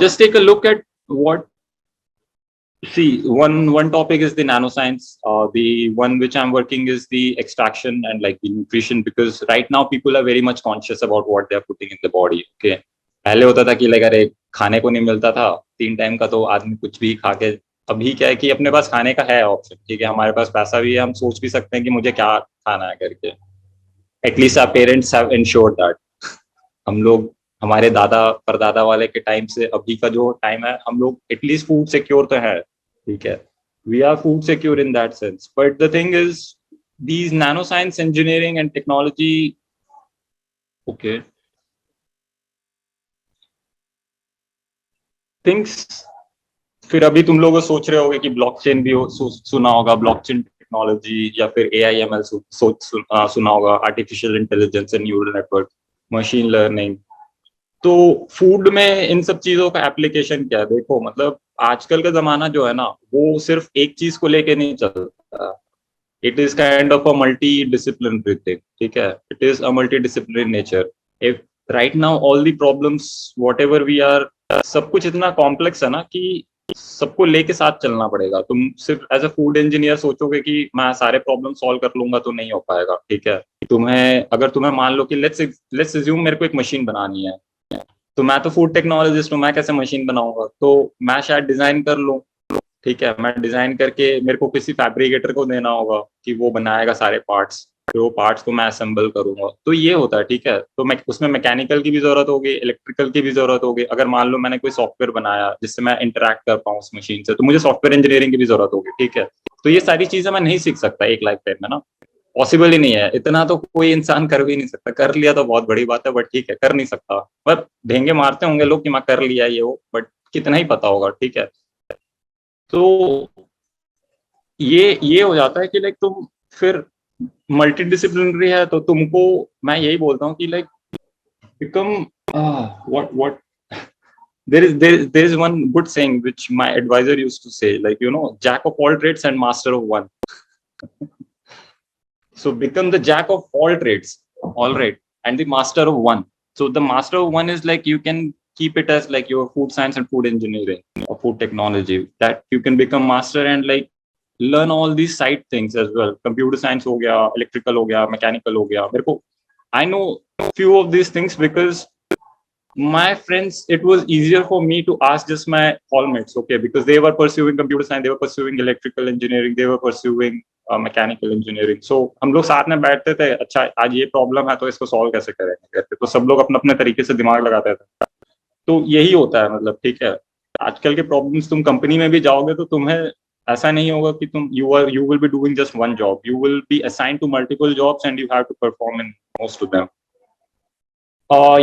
Just take a look at what. See, one topic is the nanoscience. The one which I'm working is the extraction and like the nutrition, because right now people are very much conscious about what they're putting in the body. Okay, पहले होता था कि like अरे खाने को नहीं मिलता था 3 टाइम का तो आदमी कुछ भी खा के, अभी क्या है कि अपने पास खाने का है ऑप्शन, ठीक है, हमारे पास पैसा भी है, हम सोच भी सकते हैं कि मुझे क्या खाना है करके. At least our parents have ensured that. हम लोग हमारे दादा परदादा वाले के टाइम से अभी का जो टाइम है, हम लोग एटलीस्ट फूड सिक्योर तो है, ठीक है, we are food secure in that sense. But the thing is these nanoscience engineering and technology, okay, things. फिर अभी तुम लोग सोच रहे होगे कि ब्लॉकचेन भी सुना होगा, ब्लॉकचेन टेक्नोलॉजी, या फिर AIML सुना होगा, artificial intelligence and neural network, machine learning. तो फूड में इन सब चीजों का एप्लीकेशन क्या है? देखो मतलब आजकल का जमाना जो है ना, वो सिर्फ एक चीज को लेके नहीं चलता. It is kind of a multidisciplinary thing, ठीक है, it is a multidisciplinary nature. If right now all the problems whatever we are, सब कुछ इतना कॉम्प्लेक्स है ना कि सबको लेके साथ चलना पड़ेगा. तुम सिर्फ एज अ फूड इंजीनियर सोचोगे कि मैं सारे प्रॉब्लम सॉल्व कर लूंगा तो नहीं हो पाएगा, ठीक है. अगर तुम्हें मान लो कि लेट्स अज्यूम मेरे को एक मशीन बनानी है, तो मैं तो फूड टेक्नोलॉजिस्ट हूँ, मैं कैसे मशीन बनाऊंगा? तो मैं शायद डिजाइन कर लूँ, ठीक है, मैं डिजाइन करके मेरे को किसी फैब्रिकेटर को देना होगा कि वो बनाएगा सारे पार्ट्स, फिर वो पार्ट्स को मैं असेंबल करूंगा. तो ये होता है, ठीक है. तो मैं उसमें मैकेनिकल की भी जरूरत होगी, इलेक्ट्रिकल की भी जरूरत होगी. अगर मान लो मैंने कोई सॉफ्टवेयर बनाया जिससे मैं इंटरेक्ट कर पाऊँ उस मशीन से, तो मुझे सॉफ्टवेयर इंजीनियरिंग की भी जरूरत होगी, ठीक है. तो ये सारी चीजें मैं नहीं सीख सकता एक लाइफ टाइम में ना, पॉसिबल ही नहीं है. इतना तो कोई इंसान कर भी नहीं सकता. कर लिया तो बहुत बड़ी बात है, बट ठीक है, कर नहीं सकता. बट ढेंगे मारते होंगे लोग कि मैं कर लिया ये वो, बट कितना ही पता होगा, ठीक है. तो ये हो जाता है कि लाइक तुम फिर मल्टी डिसिप्लिनरी है, तो तुमको मैं यही बोलता हूँ कि like become what there is one good saying which my advisor used to say, like, jack of all trades and master of one. So become the jack of all trades, all right, and the master of one. So the master of one is like you can keep it as like your food science and food engineering or food technology, that you can become master and like learn all these side things as well. Computer science हो गया, electrical हो गया, mechanical हो गया. मेरे को I know few of these things because my friends, it was easier for me to ask just my hallmates, okay, because they were pursuing computer science, they were pursuing electrical engineering, they were pursuing mechanical engineering. So हम लोग साथ में बैठते थे, अच्छा आज ये problem है तो इसको सॉल्व कैसे करेंगे करके, तो सब लोग अपने अपने तरीके से दिमाग लगाते थे. तो यही होता है, मतलब ठीक है. आजकल के प्रॉब्लम्स, तुम कंपनी में भी जाओगे तो तुम्हें ऐसा नहीं होगा कि तुम you will be doing just one job, you will be assigned to multiple jobs and you have to perform in most of them.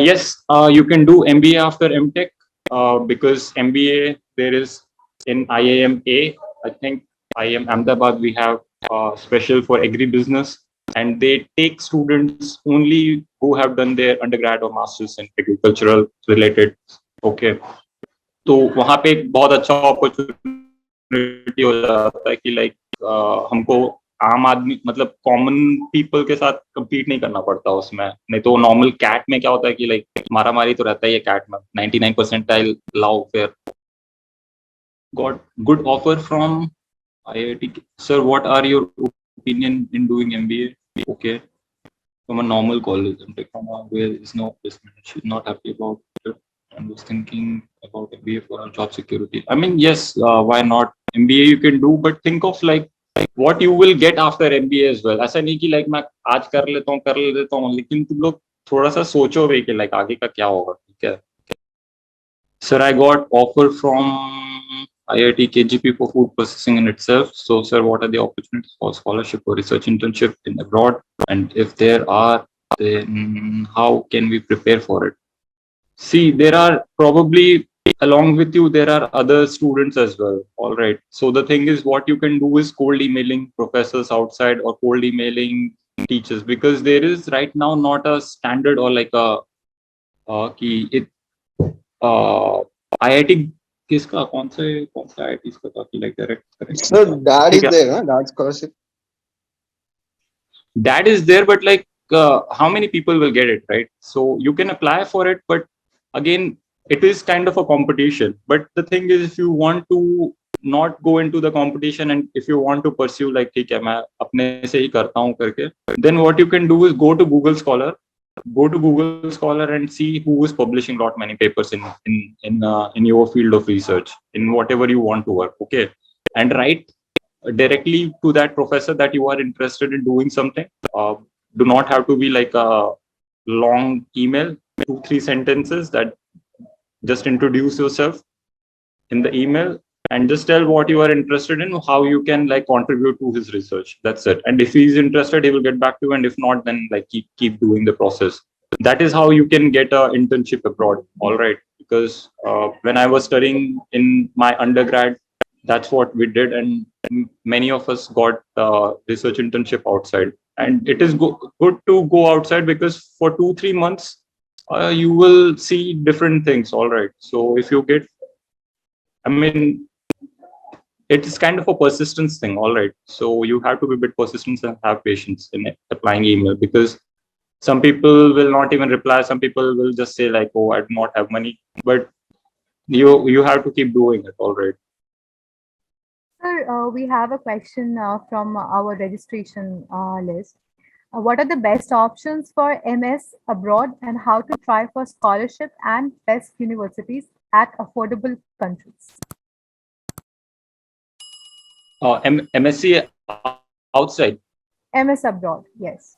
Yes, you can do MBA after M.Tech because MBA there is in IIMA, I think IIM Ahmedabad, we have special for agribusiness, and they take students only who have done their undergrad or masters in agricultural related. Okay, तो वहाँ पे एक बहुत अच्छा opportunity हो जाता है कि लाइक हमको आम आदमी मतलब कॉमन पीपल के साथ compete नहीं करना पड़ता उसमें. नहीं तो नॉर्मल कैट में क्या होता है कि लाइक मारा मारी तो रहता है ये कैट में, 99 परसेंटाइल लाओ, फिर got good offer from IIT. Sir, what are your opinion in doing MBA? Okay, from a normal college, where is no placement, she's not happy about it and was thinking about MBA for her job security. I mean, yes, why not? MBA you can do, but think of like what you will get after MBA as well. ऐसा नहीं कि like मैं आज कर लेता हूँ, लेकिन तुम लोग थोड़ा सा सोचो भी कि like आगे का क्या होगा, ठीक है. Sir, I got offer from IIT KGP for food processing in itself. So, sir, what are the opportunities for scholarship or research internship in abroad? And if there are, then how can we prepare for it? See, there are probably along with you, there are other students as well. All right. So the thing is, what you can do is cold emailing professors outside or cold emailing teachers, because there is right now not a standard or like a IIT किसका कौन सा IITs का था कि like direct So that is there, huh? That scholarship. that is there, but like how many people will get it, right? So you can apply for it, but again, it is kind of a competition. But the thing is, if you want to not go into the competition and if you want to pursue like ठीक है मैं अपने से ही करता हूँ करके, then what you can do is go to Google Scholar and see who is publishing lot many papers in your field of research, in whatever you want to work, okay, and write directly to that professor that you are interested in doing something. Do not have to be like a long email, 2-3 sentences that just introduce yourself in the email and just tell what you are interested in, how you can like contribute to his research. That's it. And if he's interested, he will get back to you, and if not, then like keep doing the process. That is how you can get a internship abroad. All right, because when I was studying in my undergrad, that's what we did, and many of us got research internship outside. And it is good to go outside, because for 2-3 months you will see different things. All right, so if you get, I mean, it is kind of a persistence thing. All right, so you have to be a bit persistent and have patience in applying email, because some people will not even reply. Some people will just say like, oh, I do not have money, but you have to keep doing it. All right. Sir, we have a question from our registration list. What are the best options for MS abroad, and how to try for scholarship and best universities at affordable countries? MSc outside. MS abroad, yes.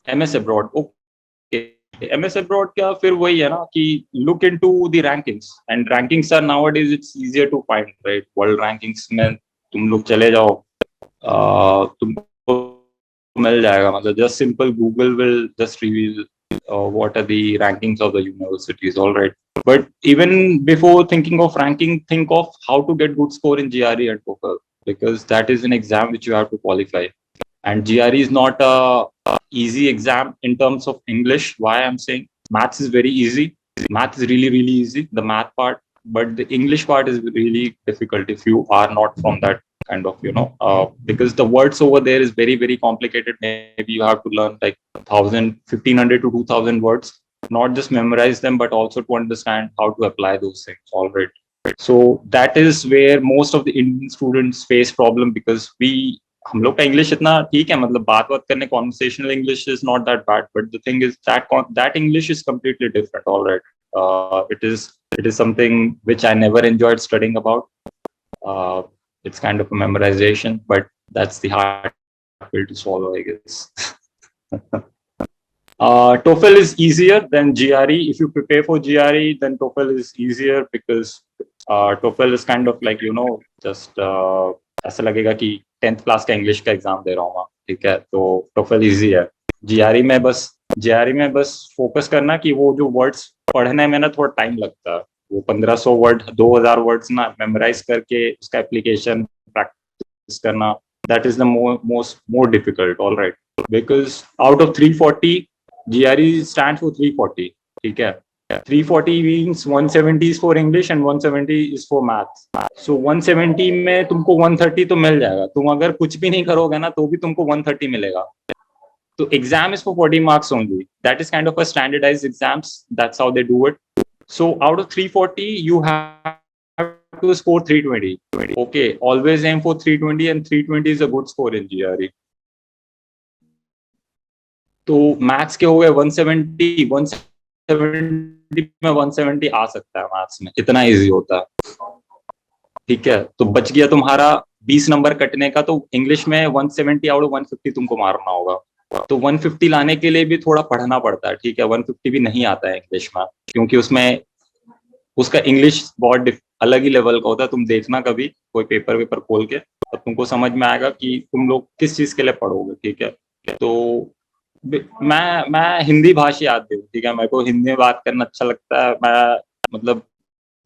MS abroad, okay. MS abroad क्या फिर वही है ना कि look into the rankings, and rankings are nowadays it's easier to find, right? World rankings में तुम लोग चले जाओ, तुमको मिल जाएगा. मतलब just simple Google will just reveal what are the rankings of the universities. All right, but even before thinking of ranking, think of how to get good score in GRE and TOEFL, because that is an exam which you have to qualify. And GRE is not a easy exam in terms of English. Why I'm saying maths is very easy. Math is really, really easy, the math part, but the English part is really difficult if you are not from that kind of, because the words over there is very, very complicated. Maybe you have to learn like 1,500 to 2,000 words, not just memorize them, but also to understand how to apply those things. All right. So that is where most of the Indian students face problem, because हम लोग का English इतना ठीक है, मतलब बात करने conversational English is not that bad, but the thing is that English is completely different. Alright, it is something which I never enjoyed studying about. It's kind of a memorization, but that's the hard pill to swallow, I guess. TOEFL is easier than GRE. If you prepare for GRE, then TOEFL is easier, because TOEFL is kind of like, just ऐसा लगेगा कि 10th class का English का exam दे रहा हूँ. ठीक है, तो TOEFL इजी है. GRE में बस फोकस करना कि वो जो वर्ड्स पढ़ने में ना थोड़ा टाइम लगता है, वो 1500 वर्ड 2000 वर्ड्स ना मेमोराइज करके उसका एप्लीकेशन प्रैक्टिस करना, that is the more difficult. Alright, because out of 340 GRE stands for 340. ठीक है, 340 means 170 is for English and 170 is for maths. So 170 में तुमको 130 तो मिल जाएगा. तुम अगर कुछ भी नहीं करोगे ना तो भी तुमको 130 मिलेगा. तो exam is for 40 marks only. That is kind of a standardized exams. That's how they do it. So out of 340, you have to score 320. Okay, always aim for 320, and 320 is a good score in GRE. तो maths के हो गए 170 में 170 आ सकता है maths में, इतना easy होता है. ठीक है, तो बच गया तुम्हारा 20 नंबर कटने का. तो इंग्लिश में 170 आउट ऑफ 150 तुमको मारना होगा. तो 150 लाने के लिए भी थोड़ा पढ़ना पड़ता है. ठीक है, 150 भी नहीं आता है इंग्लिश में, क्योंकि उसमें उसका इंग्लिश बहुत अलग ही लेवल का होता है. तुम देखना कभी कोई पेपर खोल के, तब तुमको समझ में आएगा कि तुम लोग किस चीज के लिए पढ़ोगे. ठीक है, तो मैं हिंदी भाषी आदमी हूँ. ठीक है, मेरे को हिंदी में बात करना अच्छा लगता है. मैं मतलब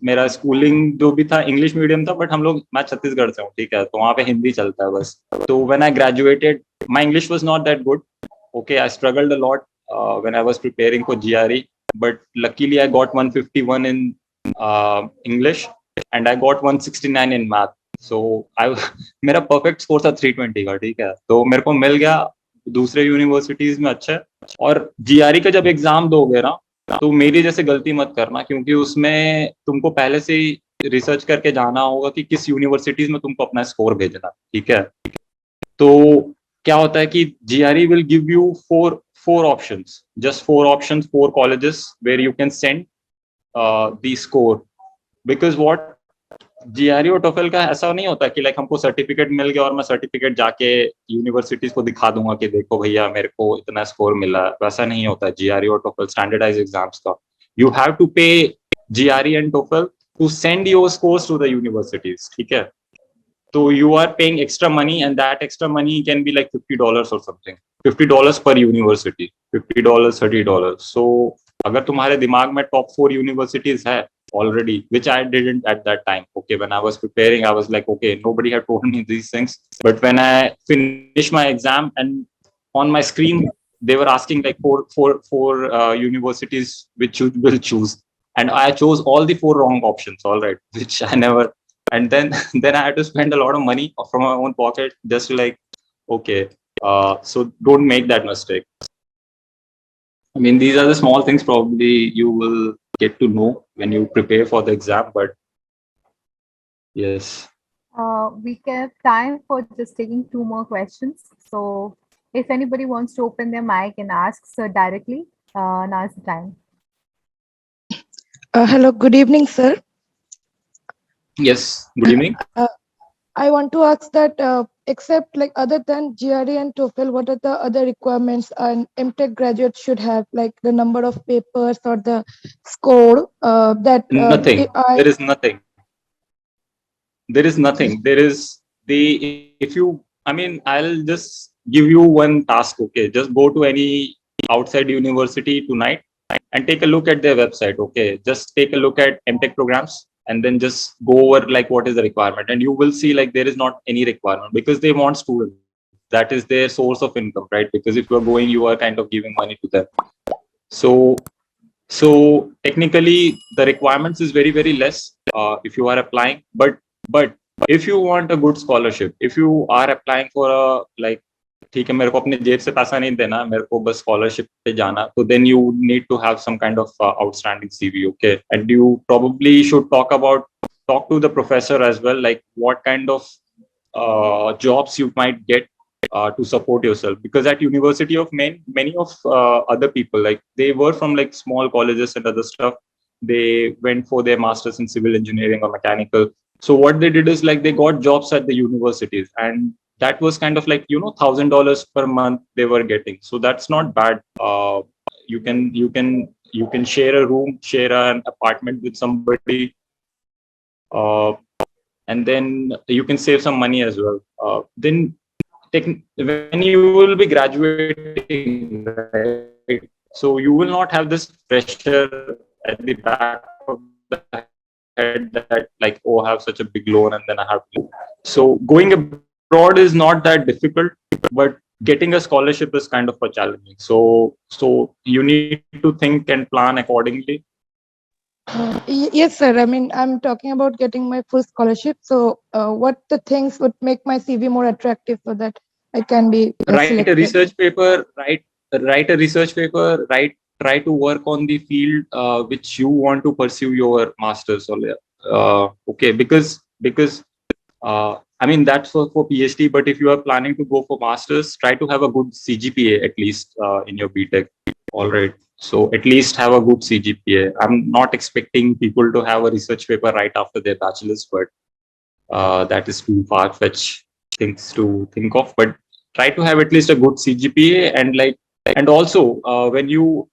मेरा स्कूलिंग जो भी था इंग्लिश मीडियम था, बट मैं छत्तीसगढ़ से हूँ. ठीक है, तो वहाँ पे हिंदी चलता है बस. तो when I graduated, my English was not that good. Okay, I struggled a lot when I was preparing for GRE, but luckily I got 151 in English and I got 169 in math. So मेरा perfect score था 320 का. ठीक है, तो मेरे को मिल गया दूसरे यूनिवर्सिटीज में अच्छा है। और जीआरई का जब एग्जाम दोगे ना, तो मेरी जैसे गलती मत करना, क्योंकि उसमें तुमको पहले से ही रिसर्च करके जाना होगा कि किस यूनिवर्सिटीज में तुमको अपना स्कोर भेजना, ठीक है। तो क्या होता है कि GRE will give you four options, just four options, four colleges where you can send the score, because what GRE और टोफेल का ऐसा नहीं होता कि लाइक हमको सर्टिफिकेट मिल गया और मैं सर्टिफिकेट जाके यूनिवर्सिटीज को दिखा दूंगा कि देखो भैया मेरे को इतना स्कोर मिला, वैसा नहीं होता जीआरई और टोफेल स्टैंडर्डाइज एग्जाम्स का। You have to pay GRE and TOEFL to send your scores to the universities, ठीक है। तो you are paying extra money, and that extra money can be like $50 or something, $50 पर university, $50, $30। सो अगर तुम्हारे दिमाग में top 4 universities है already, which I didn't at that time. Okay, when I was preparing, I was like, okay, nobody had told me these things. But when I finished my exam and on my screen, they were asking like four universities which you will choose. And I chose all the 4 wrong options, all right, which I never, and then then I had to spend a lot of money from my own pocket just to like, okay, so don't make that mistake. I mean, these are the small things probably you will get to know when you prepare for the exam, but yes. We can have time for just taking 2 more questions. So if anybody wants to open their mic and ask sir directly, now's the time. Hello, good evening, sir. Yes, good evening. I want to ask that except like other than GRE and TOEFL, what are the other requirements an M.Tech graduate should have, like the number of papers or the score that Nothing. There is nothing. There is nothing. There is if you, I mean, I'll just give you one task. Okay, just go to any outside university tonight and take a look at their website. Okay, just take a look at M.Tech programs and then just go over like what is the requirement, and you will see like there is not any requirement, because they want students. That is their source of income, right? Because if you are going, you are kind of giving money to them. So technically the requirements is very, very less if you are applying, but if you want a good scholarship, if you are applying for a like, ठीक है मेरे को अपने जेब से पैसा नहीं देना, मेरे को बस स्कॉलरशिप पे जाना, तो then you need to have some kind of outstanding CV, okay, and you probably should talk to the professor as well, like what kind of jobs you might get to support yourself, because at university of many of other people, like they were from like small colleges and other stuff, they went for their masters in civil engineering or mechanical. So what they did is like they got jobs at the universities, and that was kind of like, you know, $1,000 per month they were getting. So that's not bad. You can share a room, share an apartment with somebody, and then you can save some money as well. Then when you will be graduating, right? So you will not have this pressure at the back of the head that like, oh, I have such a big loan and then I have to. So going abroad is not that difficult, but getting a scholarship is kind of a challenging. So you need to think and plan accordingly. Yes, sir. I mean, I'm talking about getting my full scholarship. So what the things would make my CV more attractive so that I can be Write selected? a research paper, write a research paper, try to work on the field which you want to pursue your masters, or okay, because I mean that's for PhD, but if you are planning to go for masters, try to have a good CGPA at least in your B.Tech. All right, so at least have a good CGPA. I'm not expecting people to have a research paper right after their bachelor's, but that is too far-fetched things to think of. But try to have at least a good CGPA, and also when you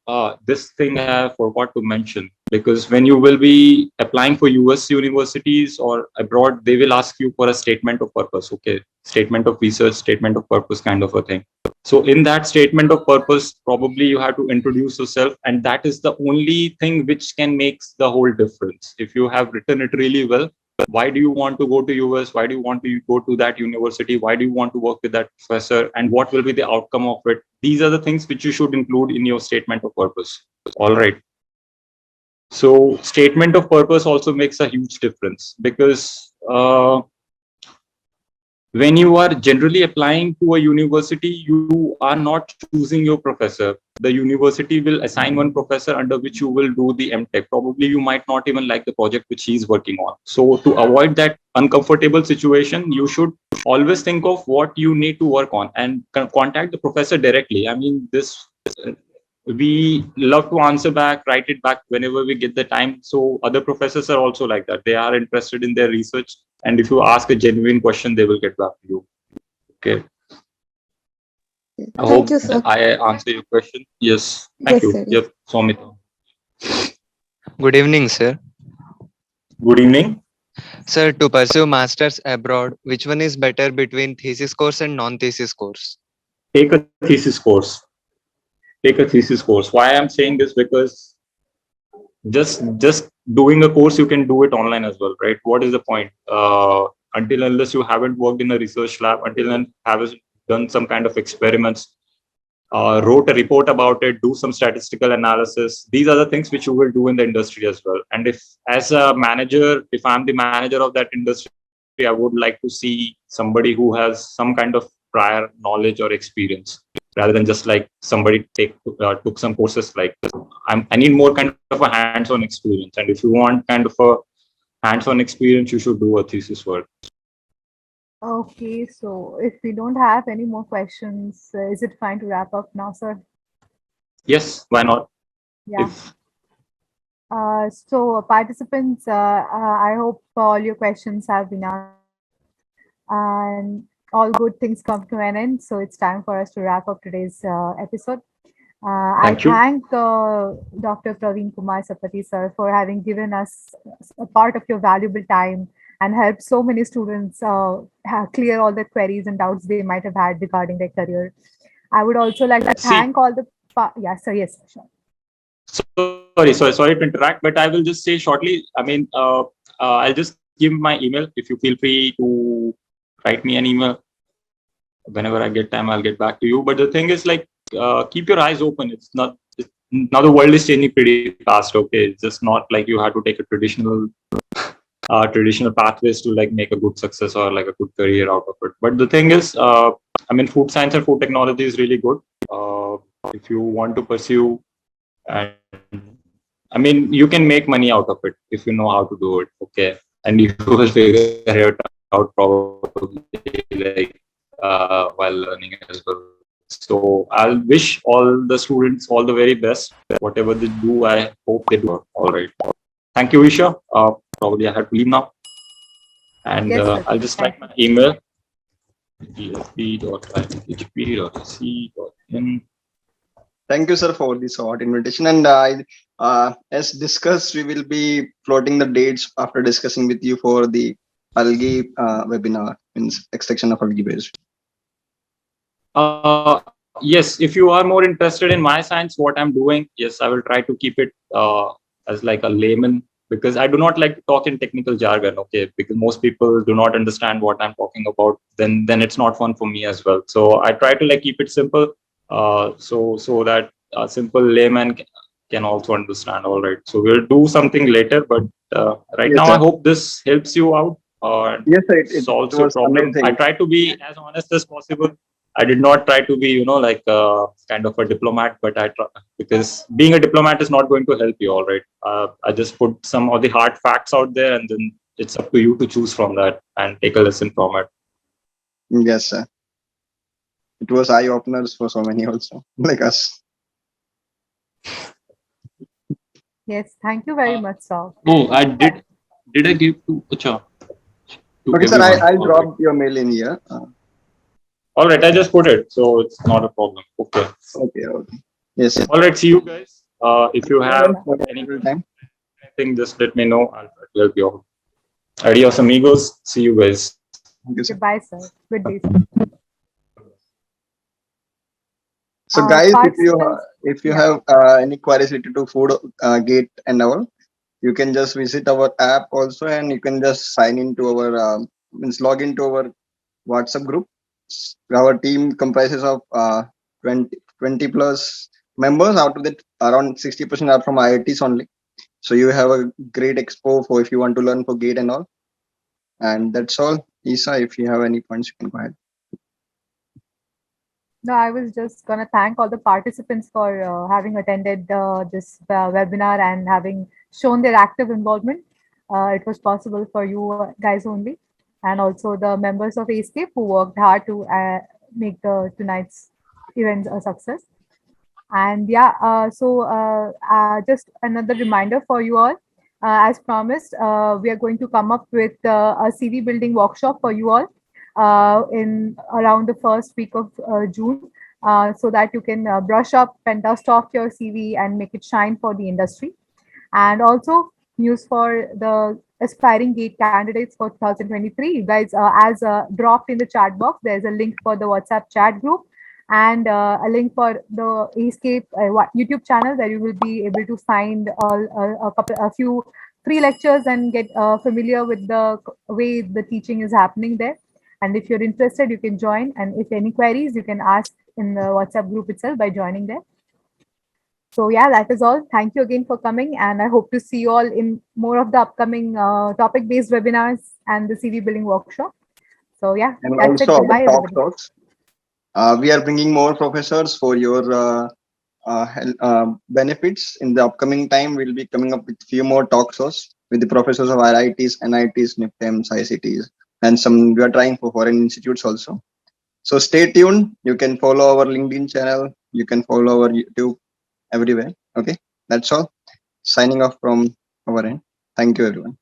this thing I forgot to mention, because when you will be applying for US universities or abroad, they will ask you for a statement of purpose. Okay, statement of research, statement of purpose, kind of a thing. So in that statement of purpose, probably you have to introduce yourself, and that is the only thing which can make the whole difference. If you have written it really well, why do you want to go to US? Why do you want to go to that university? Why do you want to work with that professor? And what will be the outcome of it? These are the things which you should include in your statement of purpose. All right. So statement of purpose also makes a huge difference, because when you are generally applying to a university, you are not choosing your professor. The university will assign one professor under which you will do the M.Tech. Probably you might not even like the project which he is working on. So to avoid that uncomfortable situation, you should always think of what you need to work on and contact the professor directly. I mean, this we love to answer back, write it back whenever we get the time. So other professors are also like that. They are interested in their research, and if you ask a genuine question, they will get back to you. Okay. I Thank hope you, that sir. I answer your question. Yes. Thank Yes, you. sir. Yep. Somita. Good evening, sir. Good evening. Sir, to pursue masters abroad, which one is better between thesis course and non-thesis course? Take a thesis course. Take a thesis course. Why I'm saying this, because just doing a course, you can do it online as well, right? What is the point? Until unless you haven't worked in a research lab, until and haven't done some kind of experiments, wrote a report about it, do some statistical analysis. These are the things which you will do in the industry as well. And if, as a manager, if I'm the manager of that industry, I would like to see somebody who has some kind of prior knowledge or experience, rather than just like somebody took some courses. Like I need more kind of a hands-on experience. And if you want kind of a hands-on experience, you should do a thesis work. Okay, so if we don't have any more questions, is it fine to wrap up now, sir? Yes, why not? Yeah. If So participants, I hope all your questions have been answered and all good things come to an end. So it's time for us to wrap up today's episode. I thank you. thank Dr. Praveen Kumar Sappati, sir, for having given us a part of your valuable time and helped so many students clear all the queries and doubts they might have had regarding their career. I would also like to See, thank all the, yeah, sir, yes, sure. sorry to interact, but I will just say shortly. I mean, I'll just give my email. If you feel free to write me an email whenever I get time, I'll get back to you. But the thing is, like, keep your eyes open. Now the world is changing pretty fast. Okay, it's just not like you have to take a traditional pathways to like make a good success or like a good career out of it. But the thing is, I mean, food science and food technology is really good. If you want to pursue, and I mean, you can make money out of it if you know how to do it. Okay, and you will figure it out probably like while learning as well. So I'll wish all the students all the very best. Whatever they do, I hope they do well. All right. Thank you, Isha. Probably I have to leave now. And I'll just Yes, write sir. my email: Thank you. dsp.php.c.in. Thank you, sir, for this hot invitation. And as discussed, we will be floating the dates after discussing with you for the algae webinar, means extraction of algae based. Yes, if you are more interested in my science, what I'm doing, yes, I will try to keep it as like a layman, because I do not like to talk in technical jargon. Okay, because most people do not understand what I'm talking about. Then it's not fun for me as well. So I try to like keep it simple, so that a simple layman can also understand. All right. So we'll do something later, but right Yes, now I sir. hope this helps you out and Yes, sir. It solves your was problem. I amazing. try to be as honest as possible. I did not try to be, like kind of a diplomat, but I try, because being a diplomat is not going to help you. All right. I just put some of the hard facts out there, and then it's up to you to choose from that and take a lesson from it. Yes, sir. It was eye openers for so many also, like us. Yes, thank you very much, sir. Oh, I did. Did I give to Acha, to Okay, sir. everyone? I'll All right. drop your mail in here. All right. I just put it, so it's not a problem. Okay. Okay. Okay. Yes, sir. All right. See you guys. If you Thank you have very much for your any valuable time. anything, just let me know. I'll try to help you out. Adios, amigos. See you guys. Thank you, sir. Goodbye, sir. Good day, sir. So, guys, Participants, if you yeah. have any queries related to food gate and all, you can just visit our app also, and you can just sign into our means log into our WhatsApp group. Our team comprises of 20 plus members. Out of that, around 60% are from IITs only. So you have a great expo for if you want to learn for gate and all. And that's all. Isa, if you have any points, you can go ahead. No, I was just going to thank all the participants for having attended this webinar and having shown their active involvement. It was possible for you guys only, and also the members of AceScape who worked hard to make the tonight's event a success. And yeah, just another reminder for you all. As promised, we are going to come up with a CV building workshop for you all in around the first week of June, so that you can brush up and dust off your CV and make it shine for the industry. And also news for the aspiring GATE candidates for 2023. You guys, as dropped in the chat box, there's a link for the WhatsApp chat group and a link for the AceScape YouTube channel where you will be able to find a few free lectures and get familiar with the way the teaching is happening there. And if you're interested, you can join. And if any queries, you can ask in the WhatsApp group itself by joining there. So yeah, that is all. Thank you again for coming, and I hope to see you all in more of the upcoming topic-based webinars and the CV building workshop. So yeah, And that's it. also Goodbye, our talk everybody. talks. We are bringing more professors for your benefits. In the upcoming time, we'll be coming up with few more talk shows with the professors of IITs, NITs, NIFTEMs, ICTs, and some we are trying for foreign institutes also. So stay tuned. You can follow our LinkedIn channel. You can follow our YouTube everywhere. Okay, that's all. Signing off from our end. Thank you, everyone.